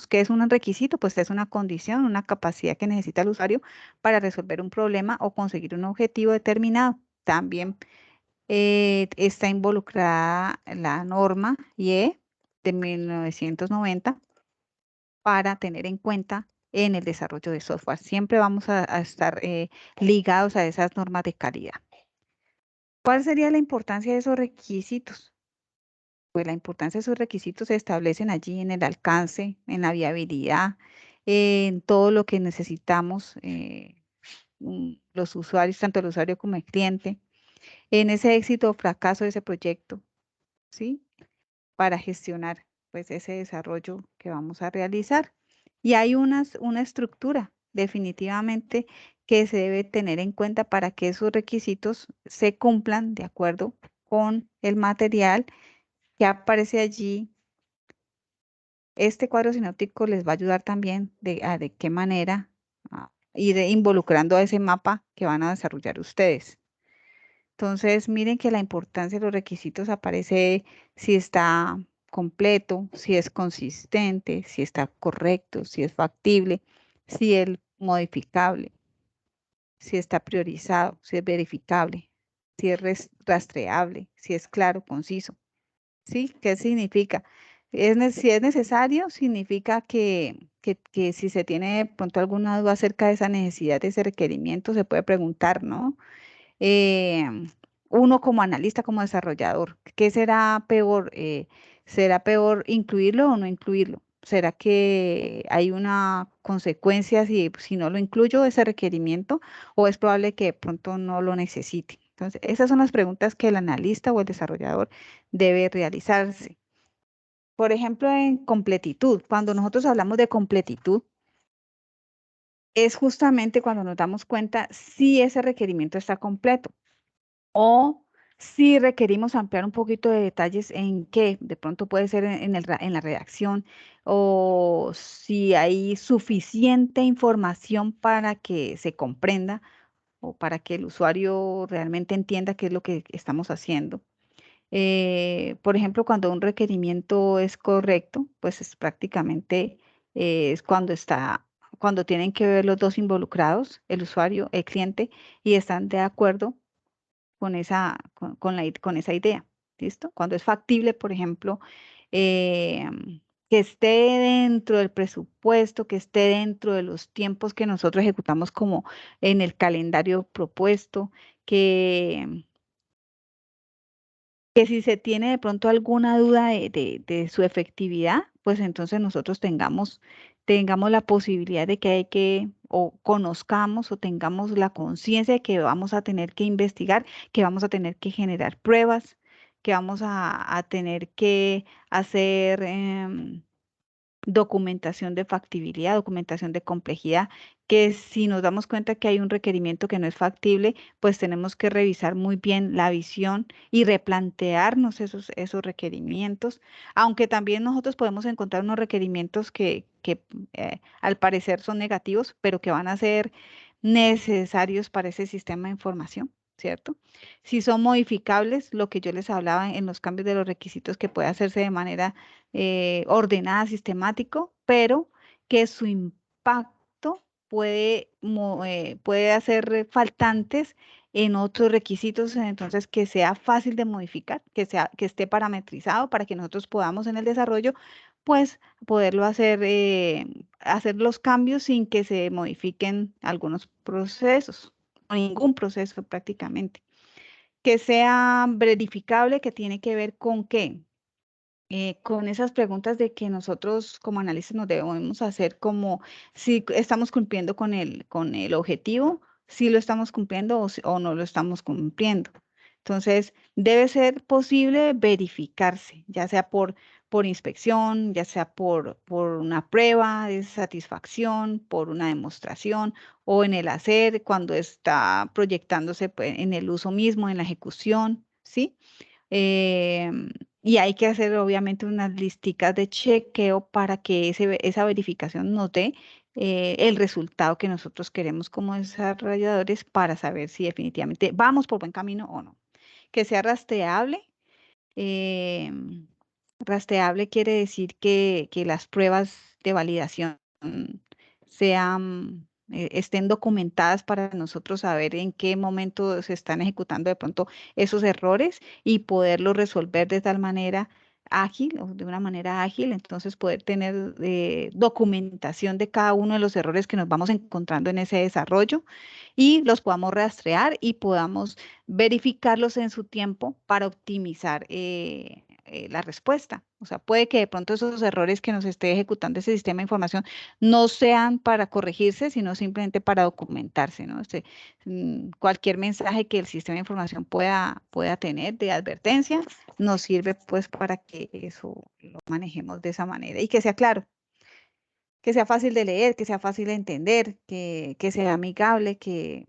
¿Qué es un requisito? Pues es una condición, una capacidad que necesita el usuario para resolver un problema o conseguir un objetivo determinado. También está involucrada la norma IE de 1990 para tener en cuenta en el desarrollo de software. Siempre vamos a estar ligados a esas normas de calidad. ¿Cuál sería la importancia de esos requisitos? Pues la importancia de esos requisitos se establecen allí en el alcance, en la viabilidad, en todo lo que necesitamos los usuarios, tanto el usuario como el cliente, en ese éxito o fracaso de ese proyecto, ¿sí? Para gestionar pues ese desarrollo que vamos a realizar. Y hay una estructura definitivamente que se debe tener en cuenta para que esos requisitos se cumplan de acuerdo con el material que aparece allí. Este cuadro sinóptico les va a ayudar también de qué manera ir involucrando a ese mapa que van a desarrollar ustedes. Entonces, miren que la importancia de los requisitos aparece si está completo, si es consistente, si está correcto, si es factible, si es modificable, si está priorizado, si es verificable, si es rastreable, si es claro, conciso. ¿Sí? ¿Qué significa? Si es necesario, significa que si se tiene de pronto alguna duda acerca de esa necesidad, de ese requerimiento, se puede preguntar, ¿no? Uno como analista, como desarrollador, ¿qué será peor? ¿Será peor incluirlo o no incluirlo? ¿Será que hay una consecuencia si no lo incluyo ese requerimiento o es probable que de pronto no lo necesite? Entonces, esas son las preguntas que el analista o el desarrollador debe realizarse. Por ejemplo, en completitud, cuando nosotros hablamos de completitud, es justamente cuando nos damos cuenta si ese requerimiento está completo o si requerimos ampliar un poquito de detalles en qué, de pronto puede ser en la redacción, o si hay suficiente información para que se comprenda o para que el usuario realmente entienda qué es lo que estamos haciendo. Por ejemplo, cuando un requerimiento es correcto, pues es prácticamente es cuando tienen que ver los dos involucrados, el usuario, el cliente, y están de acuerdo con con esa idea, ¿listo? Cuando es factible, por ejemplo, que esté dentro del presupuesto, que esté dentro de los tiempos que nosotros ejecutamos como en el calendario propuesto, que si se tiene de pronto alguna duda de su efectividad, pues entonces nosotros tengamos la posibilidad de que o conozcamos o tengamos la conciencia de que vamos a tener que investigar, que vamos a tener que generar pruebas, que vamos a tener que hacer documentación de factibilidad, documentación de complejidad, que si nos damos cuenta que hay un requerimiento que no es factible, pues tenemos que revisar muy bien la visión y replantearnos esos requerimientos, aunque también nosotros podemos encontrar unos requerimientos que al parecer son negativos, pero que van a ser necesarios para ese sistema de información, ¿cierto? Si son modificables, lo que yo les hablaba en los cambios de los requisitos, que puede hacerse de manera ordenada, sistemático, pero que su impacto puede hacer faltantes en otros requisitos, entonces que sea fácil de modificar, que esté parametrizado para que nosotros podamos en el desarrollo, pues poderlo hacer los cambios sin que se modifiquen algunos procesos, o ningún proceso prácticamente. Que sea verificable, que tiene que ver con qué, con esas preguntas de que nosotros como analistas nos debemos hacer como si estamos cumpliendo con el objetivo, si lo estamos cumpliendo o no lo estamos cumpliendo. Entonces, debe ser posible verificarse, ya sea por inspección, ya sea por una prueba de satisfacción, por una demostración o en el hacer, cuando está proyectándose pues, en el uso mismo, en la ejecución, ¿sí? Y hay que hacer obviamente unas listicas de chequeo para que esa verificación nos dé el resultado que nosotros queremos como desarrolladores para saber si definitivamente vamos por buen camino o no. Que sea rastreable. Rastreable quiere decir que las pruebas de validación estén documentadas para nosotros saber en qué momento se están ejecutando de pronto esos errores y poderlos resolver de tal manera ágil o de una manera ágil, entonces poder tener documentación de cada uno de los errores que nos vamos encontrando en ese desarrollo y los podamos rastrear y podamos verificarlos en su tiempo para optimizar la respuesta. O sea, puede que de pronto esos errores que nos esté ejecutando ese sistema de información no sean para corregirse, sino simplemente para documentarse, ¿no? Cualquier mensaje que el sistema de información pueda tener de advertencia nos sirve pues para que eso lo manejemos de esa manera y que sea claro, que sea fácil de leer, que sea fácil de entender, que sea amigable, que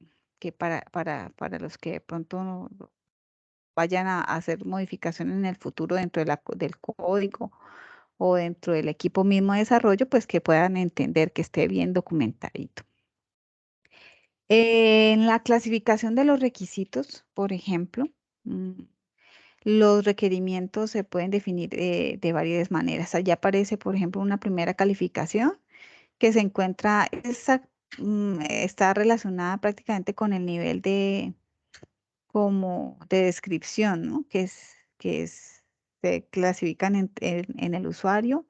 para los que de pronto vayan a hacer modificaciones en el futuro dentro del código o dentro del equipo mismo de desarrollo, pues que puedan entender que esté bien documentadito. En la clasificación de los requisitos, por ejemplo, los requerimientos se pueden definir de varias maneras. Allá aparece, por ejemplo, una primera calificación que se encuentra, está relacionada prácticamente con el nivel como de descripción, ¿no? Se clasifican en el usuario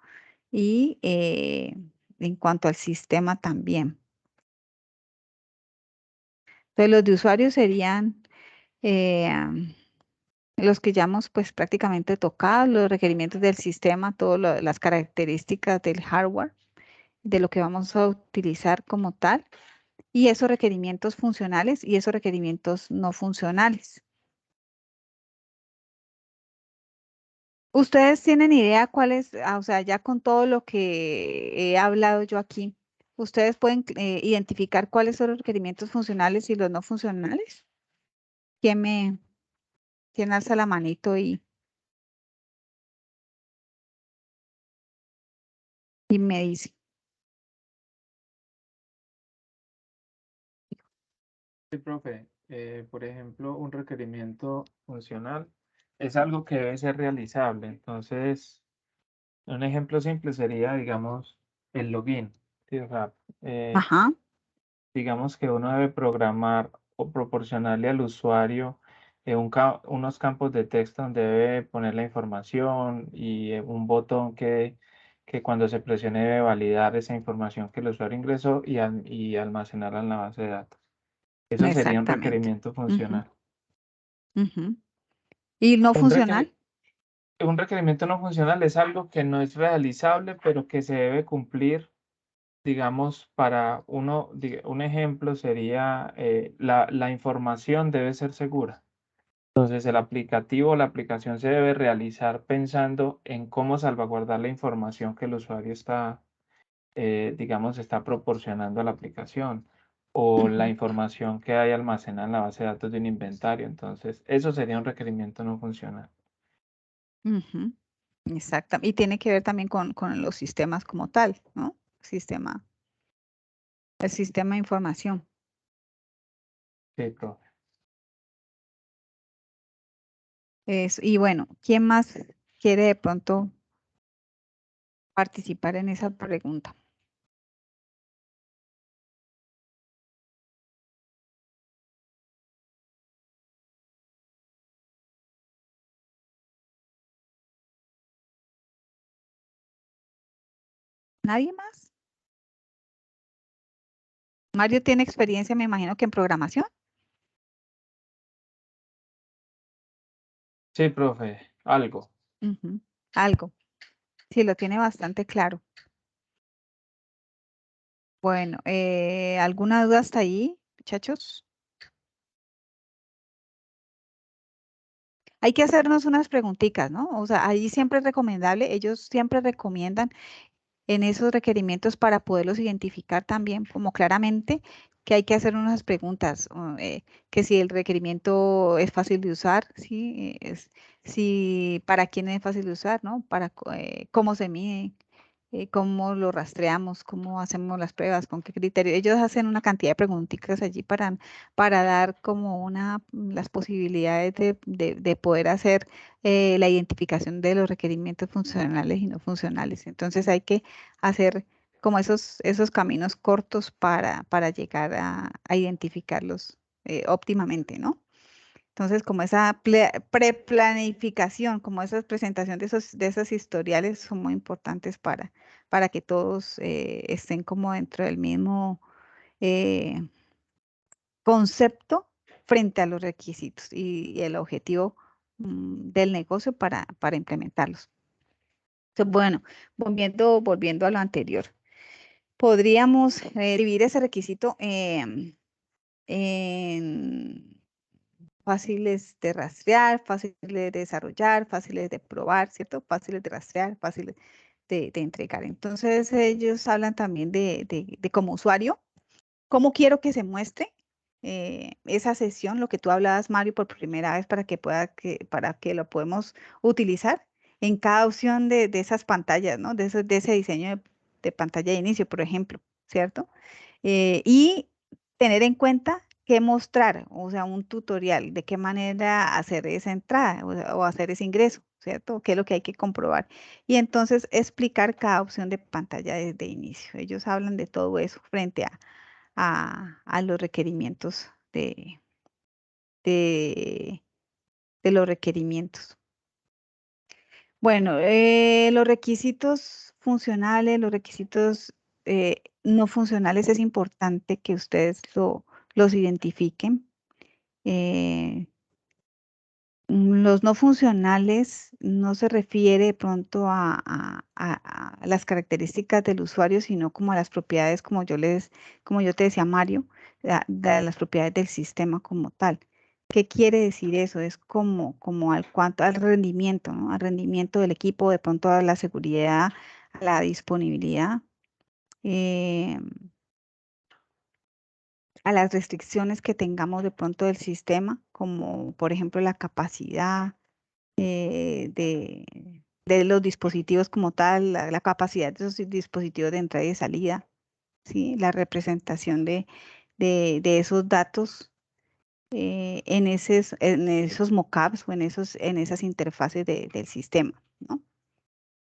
y en cuanto al sistema también. Entonces, los de usuario serían los que ya hemos pues prácticamente tocado, los requerimientos del sistema, todas las características del hardware, de lo que vamos a utilizar como tal, y esos requerimientos funcionales y esos requerimientos no funcionales. ¿Ustedes tienen idea cuáles, o sea, ya con todo lo que he hablado yo aquí, ustedes pueden identificar cuáles son los requerimientos funcionales y los no funcionales? ¿Quién alza la manito y me dice? Sí, profe. Por ejemplo, un requerimiento funcional es algo que debe ser realizable. Entonces, un ejemplo simple sería, digamos, el login. ¿Sí? O sea, Ajá. digamos que uno debe programar o proporcionarle al usuario unos campos de texto donde debe poner la información y un botón que cuando se presione debe validar esa información que el usuario ingresó y almacenarla en la base de datos. Eso sería un Exactamente. requerimiento funcional. Ujú. ¿Y no Un funcional? un requerimiento no funcional es algo que no es realizable, pero que se debe cumplir, digamos, para un ejemplo sería la información debe ser segura. Entonces, el aplicativo o la aplicación se debe realizar pensando en cómo salvaguardar la información que el usuario está, digamos, está proporcionando a la aplicación o la información que hay almacenada en la base de datos de un inventario. Entonces, eso sería un requerimiento no funcional. Ujú. Exacto. Y tiene que ver también con los sistemas como tal, ¿no? El sistema de información. Sí, profe. Y bueno, ¿quién más quiere de pronto participar en esa pregunta? ¿Nadie más? Mario tiene experiencia, me imagino que en programación. Sí, profe, algo. Ujú. Algo. Sí, lo tiene bastante claro. Bueno, ¿alguna duda hasta ahí, muchachos? Hay que hacernos unas preguntitas, ¿no? O sea, ahí siempre es recomendable, ellos siempre recomiendan en esos requerimientos para poderlos identificar también como claramente que hay que hacer unas preguntas, que si el requerimiento es fácil de usar, ¿sí? Si para quién es fácil de usar, ¿no? Cómo se mide, cómo lo rastreamos, cómo hacemos las pruebas, con qué criterio. Ellos hacen una cantidad de preguntitas allí para dar como las posibilidades de poder hacer la identificación de los requerimientos funcionales y no funcionales. Entonces hay que hacer como esos caminos cortos para llegar a identificarlos óptimamente, ¿no? Entonces, como esa preplanificación, como esa presentación de esos historiales son muy importantes para que todos estén como dentro del mismo eh, concepto frente a los requisitos y el objetivo del negocio para implementarlos. Entonces, bueno, volviendo a lo anterior, podríamos dividir ese requisito en fáciles de rastrear, fáciles de desarrollar, fáciles de probar, ¿cierto? Fáciles de rastrear, fáciles de entregar. Entonces, ellos hablan también de como usuario, cómo quiero que se muestre esa sesión, lo que tú hablabas, Mario, por primera vez para que lo podemos utilizar en cada opción de esas pantallas, ¿no? De ese diseño de pantalla de inicio, por ejemplo, ¿cierto? Y tener en cuenta qué mostrar, o sea, un tutorial, de qué manera hacer esa entrada o hacer ese ingreso, ¿cierto? ¿Qué es lo que hay que comprobar? Y entonces explicar cada opción de pantalla desde inicio. Ellos hablan de todo eso frente a los requerimientos de, de los requerimientos. Bueno, los requisitos funcionales, los requisitos no funcionales, es importante que ustedes los identifiquen. Los no funcionales no se refiere de pronto a las características del usuario, sino como a las propiedades, como yo te decía, Mario, de las propiedades del sistema como tal. ¿Qué quiere decir eso? Es como al rendimiento, ¿no? Al rendimiento del equipo, de pronto a la seguridad, a la disponibilidad, eh, a las restricciones que tengamos de pronto del sistema, como por ejemplo la capacidad de los dispositivos como tal, la capacidad de esos dispositivos de entrada y de salida, ¿sí? La representación de esos datos en esos mockups o en esas interfaces del sistema, ¿no?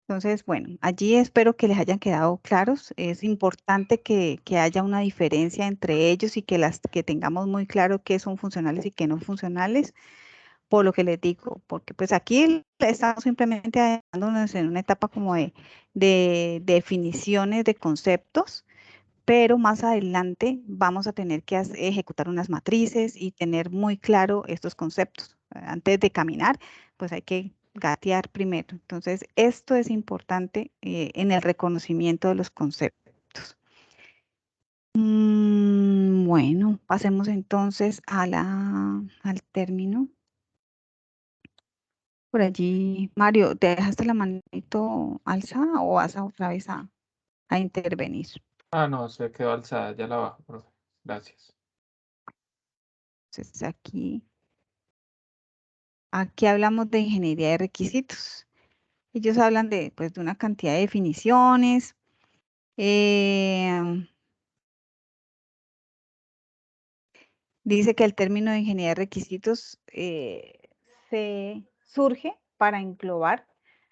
Entonces, bueno, allí espero que les hayan quedado claros. Es importante que haya una diferencia entre ellos y que tengamos muy claro qué son funcionales y qué no funcionales, por lo que les digo, porque pues aquí estamos simplemente adentrándonos en una etapa como de definiciones de conceptos, pero más adelante vamos a tener que ejecutar unas matrices y tener muy claro estos conceptos. Antes de caminar, pues hay que gatear primero. Entonces, esto es importante en el reconocimiento de los conceptos. Bueno, pasemos entonces al término. Por allí, Mario, ¿te dejaste la manito alzada o vas a otra vez a intervenir? Ah, no, se quedó alzada, ya la bajo, profe. Gracias. Entonces, aquí hablamos de ingeniería de requisitos. Ellos hablan pues, de una cantidad de definiciones. Dice que el término de ingeniería de requisitos se surge para englobar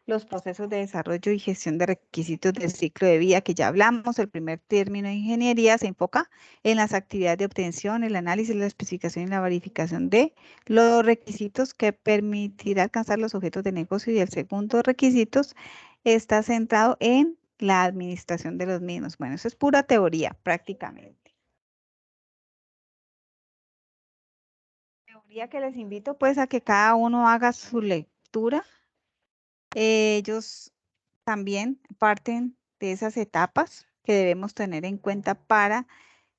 los procesos de desarrollo y gestión de requisitos del ciclo de vida que ya hablamos. El primer término de ingeniería se enfoca en las actividades de obtención, el análisis, la especificación y la verificación de los requisitos que permitirá alcanzar los objetos de negocio, y el segundo requisito está centrado en la administración de los mismos. Bueno, eso es pura teoría prácticamente. Teoría que les invito pues a que cada uno haga su lectura. Ellos también parten de esas etapas que debemos tener en cuenta para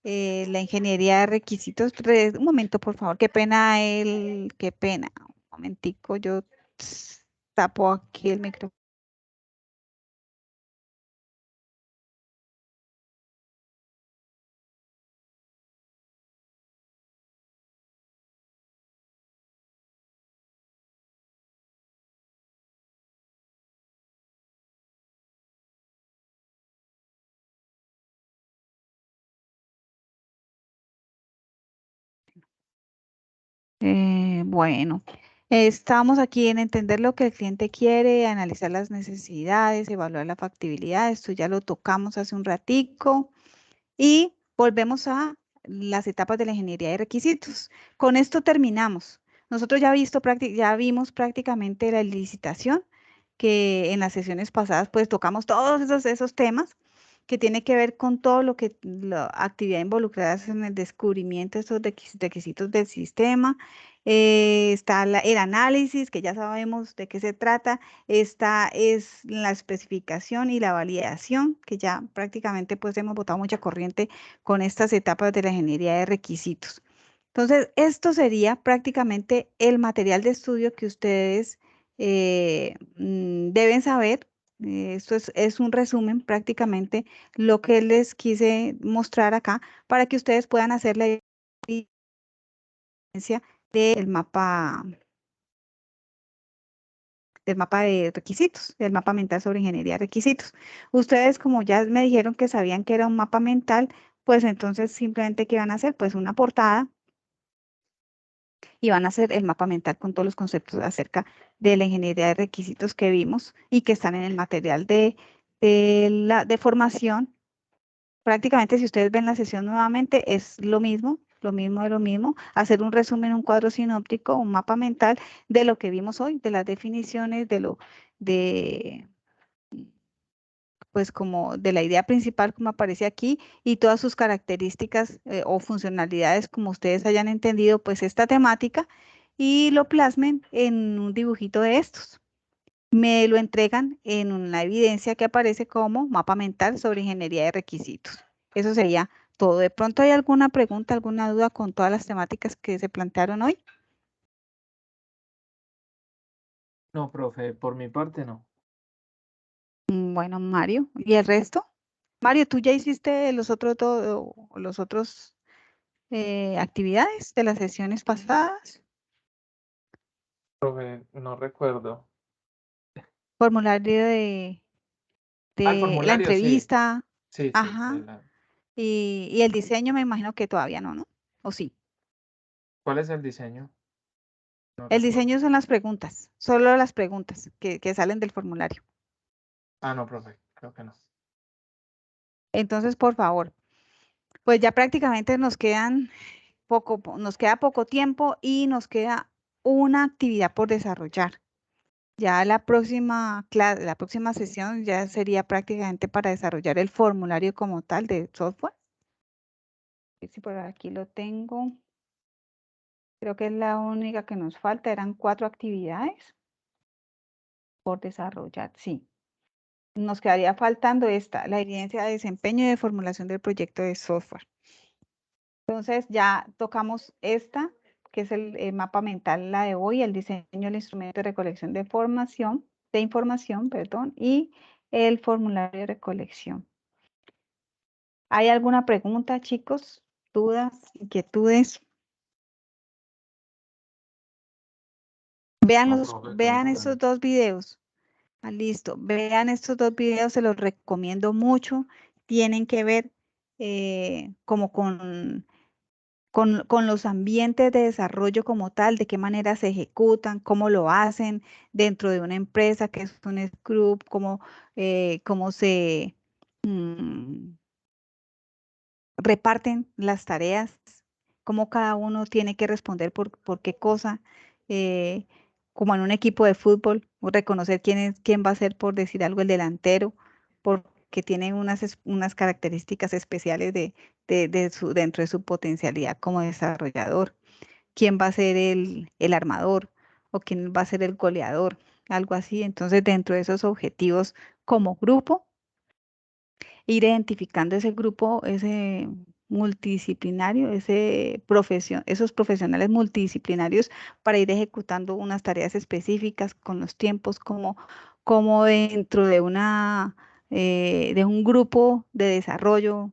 la ingeniería de requisitos. Un momento, por favor, qué pena. Un momentico, yo tapo aquí el micrófono. Bueno, estamos aquí en entender lo que el cliente quiere, analizar las necesidades, evaluar la factibilidad. Esto ya lo tocamos hace un ratico. Y volvemos a las etapas de la ingeniería de requisitos. Con esto terminamos. Nosotros ya vimos prácticamente la licitación, que en las sesiones pasadas pues tocamos todos esos temas que tiene que ver con todo lo que la actividad involucradas en el descubrimiento de estos requisitos del sistema. Está el análisis, que ya sabemos de qué se trata. Esta es la especificación y la validación, que ya prácticamente pues hemos botado mucha corriente con estas etapas de la ingeniería de requisitos. Entonces, esto sería prácticamente el material de estudio que ustedes deben saber. Esto es un resumen prácticamente lo que les quise mostrar acá para que ustedes puedan hacer la diferencia del mapa de requisitos, del mapa mental sobre ingeniería de requisitos. Ustedes, como ya me dijeron que sabían que era un mapa mental, pues entonces simplemente, ¿qué van a hacer? Pues una portada y van a hacer el mapa mental con todos los conceptos acerca de la ingeniería de requisitos que vimos y que están en el material de formación. Prácticamente, si ustedes ven la sesión nuevamente, es lo mismo de lo mismo, hacer un resumen, un cuadro sinóptico, un mapa mental de lo que vimos hoy, de las definiciones, pues como de la idea principal como aparece aquí y todas sus características o funcionalidades como ustedes hayan entendido pues esta temática y lo plasmen en un dibujito de estos. Me lo entregan en una evidencia que aparece como mapa mental sobre ingeniería de requisitos. Eso sería todo. ¿De pronto hay alguna pregunta, alguna duda con todas las temáticas que se plantearon hoy? No, profe, por mi parte no. Bueno, Mario, ¿y el resto? Mario, ¿tú ya hiciste los otros actividades de las sesiones pasadas? Profe, no recuerdo. Formulario Al de la formulario, sí. entrevista, Sí, sí. ajá, y el diseño me imagino que todavía no, ¿no? ¿O sí? ¿Cuál es el diseño? No El recuerdo. diseño son las preguntas, solo las preguntas que salen del formulario. Ah, no, profe, creo que no. Entonces, por favor, pues ya prácticamente nos queda poco tiempo y nos queda una actividad por desarrollar. Ya la próxima clase, la próxima sesión ya sería prácticamente para desarrollar el formulario como tal de software. Si por aquí lo tengo. Creo que es la única que nos falta. Eran 4 actividades por desarrollar. Sí. Nos quedaría faltando esta, la evidencia de desempeño y de formulación del proyecto de software. Entonces ya tocamos esta, que es el mapa mental, la de hoy, el diseño del instrumento de recolección de información, perdón, y el formulario de recolección. ¿Hay alguna pregunta, chicos? ¿Dudas? ¿Inquietudes? Vean, No, profe, vean estos dos videos. Listo. Vean estos dos videos, se los recomiendo mucho. Tienen que ver como con los ambientes de desarrollo como tal, de qué manera se ejecutan, cómo lo hacen dentro de una empresa que es un Scrum, cómo se reparten las tareas, cómo cada uno tiene que responder por qué cosa, como en un equipo de fútbol, o reconocer quién va a ser, por decir algo, el delantero, porque tiene unas características especiales dentro de su potencialidad como desarrollador, quién va a ser el armador o quién va a ser el goleador, algo así. Entonces, dentro de esos objetivos, como grupo, ir identificando ese grupo, ese multidisciplinario, esos profesionales multidisciplinarios para ir ejecutando unas tareas específicas con los tiempos, como dentro de de un grupo de desarrollo,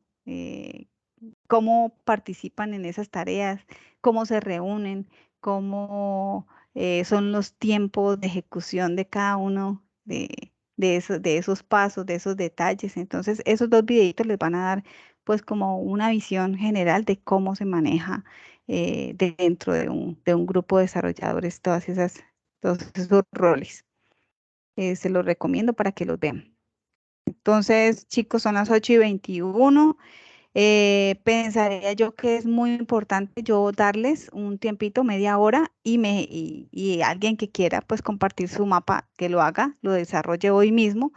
cómo participan en esas tareas, cómo se reúnen, cómo son los tiempos de ejecución de cada uno de esos pasos, de esos detalles. Entonces, esos dos videitos les van a dar pues como una visión general de cómo se maneja dentro de un grupo de desarrolladores todos esos roles. Se los recomiendo para que los vean. Entonces, chicos, son las 8:21. Pensaría yo que es muy importante yo darles un tiempito, media hora, y alguien que quiera pues compartir su mapa, que lo haga, lo desarrolle hoy mismo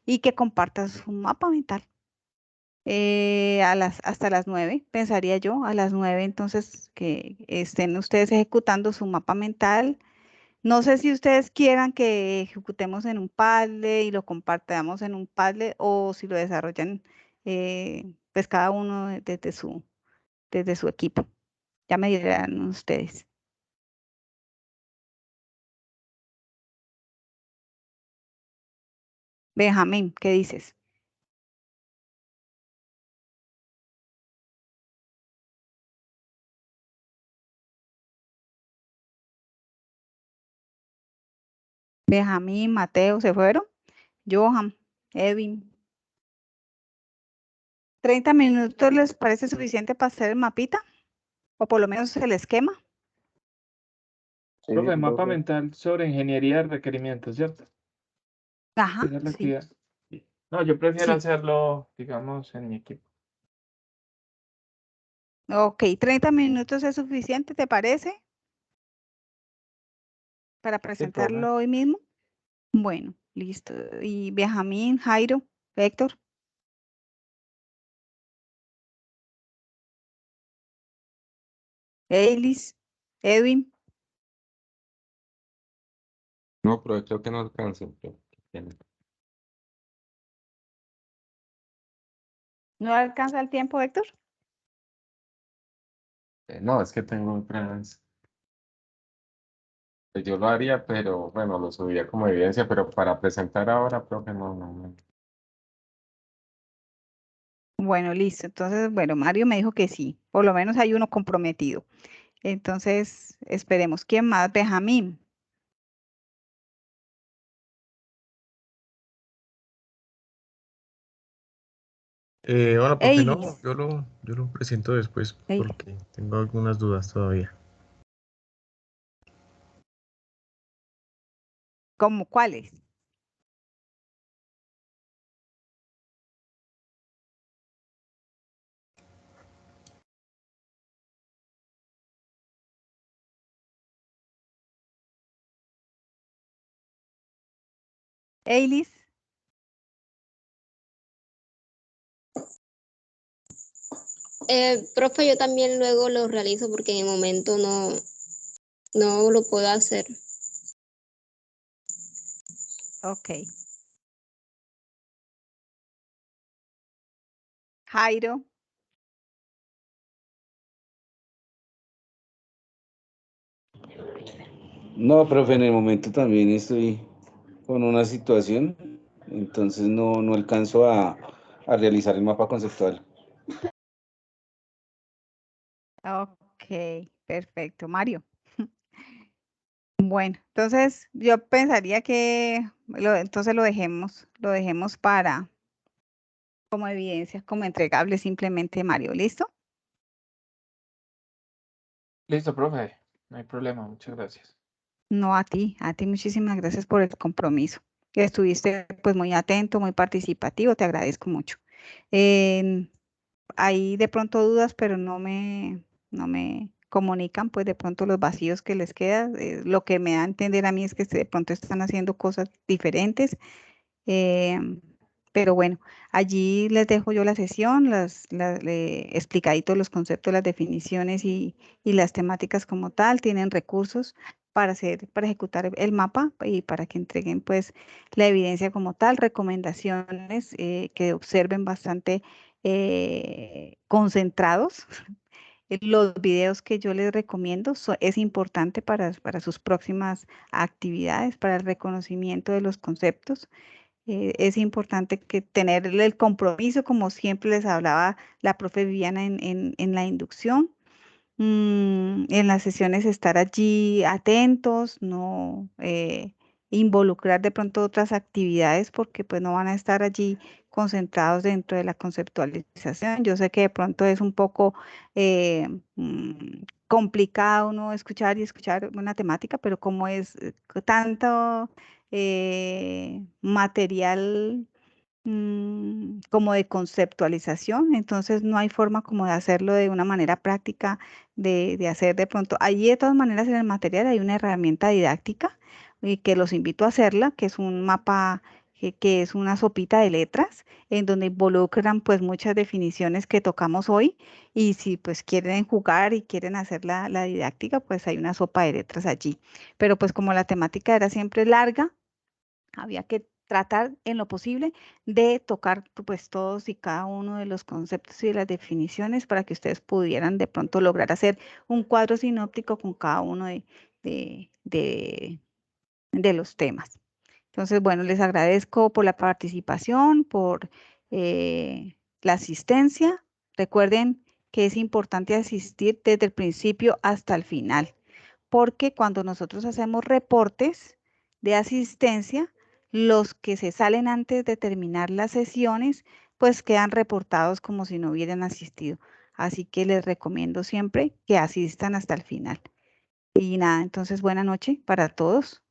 y que comparta su mapa mental. Hasta las 9, pensaría yo, a las 9, entonces que estén ustedes ejecutando su mapa mental. No sé si ustedes quieran que ejecutemos en un Padlet y lo compartamos en un Padlet o si lo desarrollan pues cada uno desde su equipo. Ya me dirán ustedes. Benjamín, ¿qué dices? Benjamín, Mateo, ¿se fueron? Johan, Edwin. ¿30 minutos les parece suficiente para hacer el mapita? O por lo menos el esquema. Sí, Profe, mapa profe. mental sobre ingeniería de requerimientos, ¿cierto? Ajá, Esa es la sí. actividad. No, yo prefiero Sí. hacerlo, digamos, en mi equipo. Ok, 30 minutos es suficiente, ¿te parece? Para Sí, profe. presentarlo hoy mismo. Bueno, listo. Y Benjamín, Jairo, Héctor. Eilis, Edwin. No, pero creo que no alcanza. Pero qué pena. ¿No alcanza el tiempo, Héctor? No, es que tengo otras. Pues yo lo haría, pero bueno, lo subiría como evidencia, pero para presentar ahora, profe, no. Bueno, listo. Entonces, bueno, Mario me dijo que sí. Por lo menos hay uno comprometido. Entonces, esperemos. ¿Quién más? Benjamín. Hola, profe, no, Eilis. yo lo presento después Eilis. porque tengo algunas dudas todavía. ¿Cómo cuáles? Eilis. Profe, yo también luego lo realizo porque en el momento no lo puedo hacer. Ok. Jairo. No, profe, en el momento también estoy con una situación, entonces no alcanzo a realizar el mapa conceptual. Ok, perfecto. Mario. Bueno, entonces yo pensaría que entonces lo dejemos para como evidencia, como entregable simplemente, Mario. ¿Listo? Listo, profe. No hay problema, muchas gracias. No, a ti muchísimas gracias por el compromiso. Estuviste pues muy atento, muy participativo, te agradezco mucho. Hay de pronto dudas, pero no me comunican pues de pronto los vacíos que les queda. Lo que me da a entender a mí es que de pronto están haciendo cosas diferentes. Pero bueno, allí les dejo yo la sesión, explicaditos los conceptos, las definiciones y las temáticas como tal, tienen recursos para ejecutar el mapa y para que entreguen pues la evidencia como tal, recomendaciones que observen bastante concentrados. Los videos que yo les recomiendo es importante para sus próximas actividades, para el reconocimiento de los conceptos. Es importante que tener el compromiso, como siempre les hablaba la profe Viviana en la inducción. En las sesiones estar allí atentos, no involucrar de pronto otras actividades porque pues no van a estar allí concentrados dentro de la conceptualización. Yo sé que de pronto es un poco complicado uno escuchar y escuchar una temática, pero como es tanto material como de conceptualización, entonces no hay forma como de hacerlo de una manera práctica, de hacer de pronto, allí de todas maneras en el material hay una herramienta didáctica y que los invito a hacerla, que es un mapa, que es una sopita de letras, en donde involucran pues muchas definiciones que tocamos hoy, y si pues quieren jugar y quieren hacer la didáctica, pues hay una sopa de letras allí, pero pues como la temática era siempre larga, había que tratar en lo posible de tocar pues todos y cada uno de los conceptos y de las definiciones para que ustedes pudieran de pronto lograr hacer un cuadro sinóptico con cada uno de, de los temas. Entonces, bueno, les agradezco por la participación, por la asistencia. Recuerden que es importante asistir desde el principio hasta el final, porque cuando nosotros hacemos reportes de asistencia, los que se salen antes de terminar las sesiones, pues quedan reportados como si no hubieran asistido. Así que les recomiendo siempre que asistan hasta el final. Y nada, entonces buena noche para todos.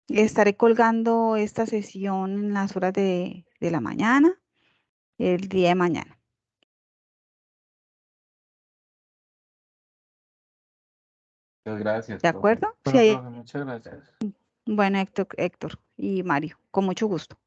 Estaré colgando esta sesión en las horas de la mañana, el día de mañana. Muchas gracias, ¿De profe. acuerdo? Sí, Bueno, profe, muchas gracias. bueno, Héctor y Mario, con mucho gusto.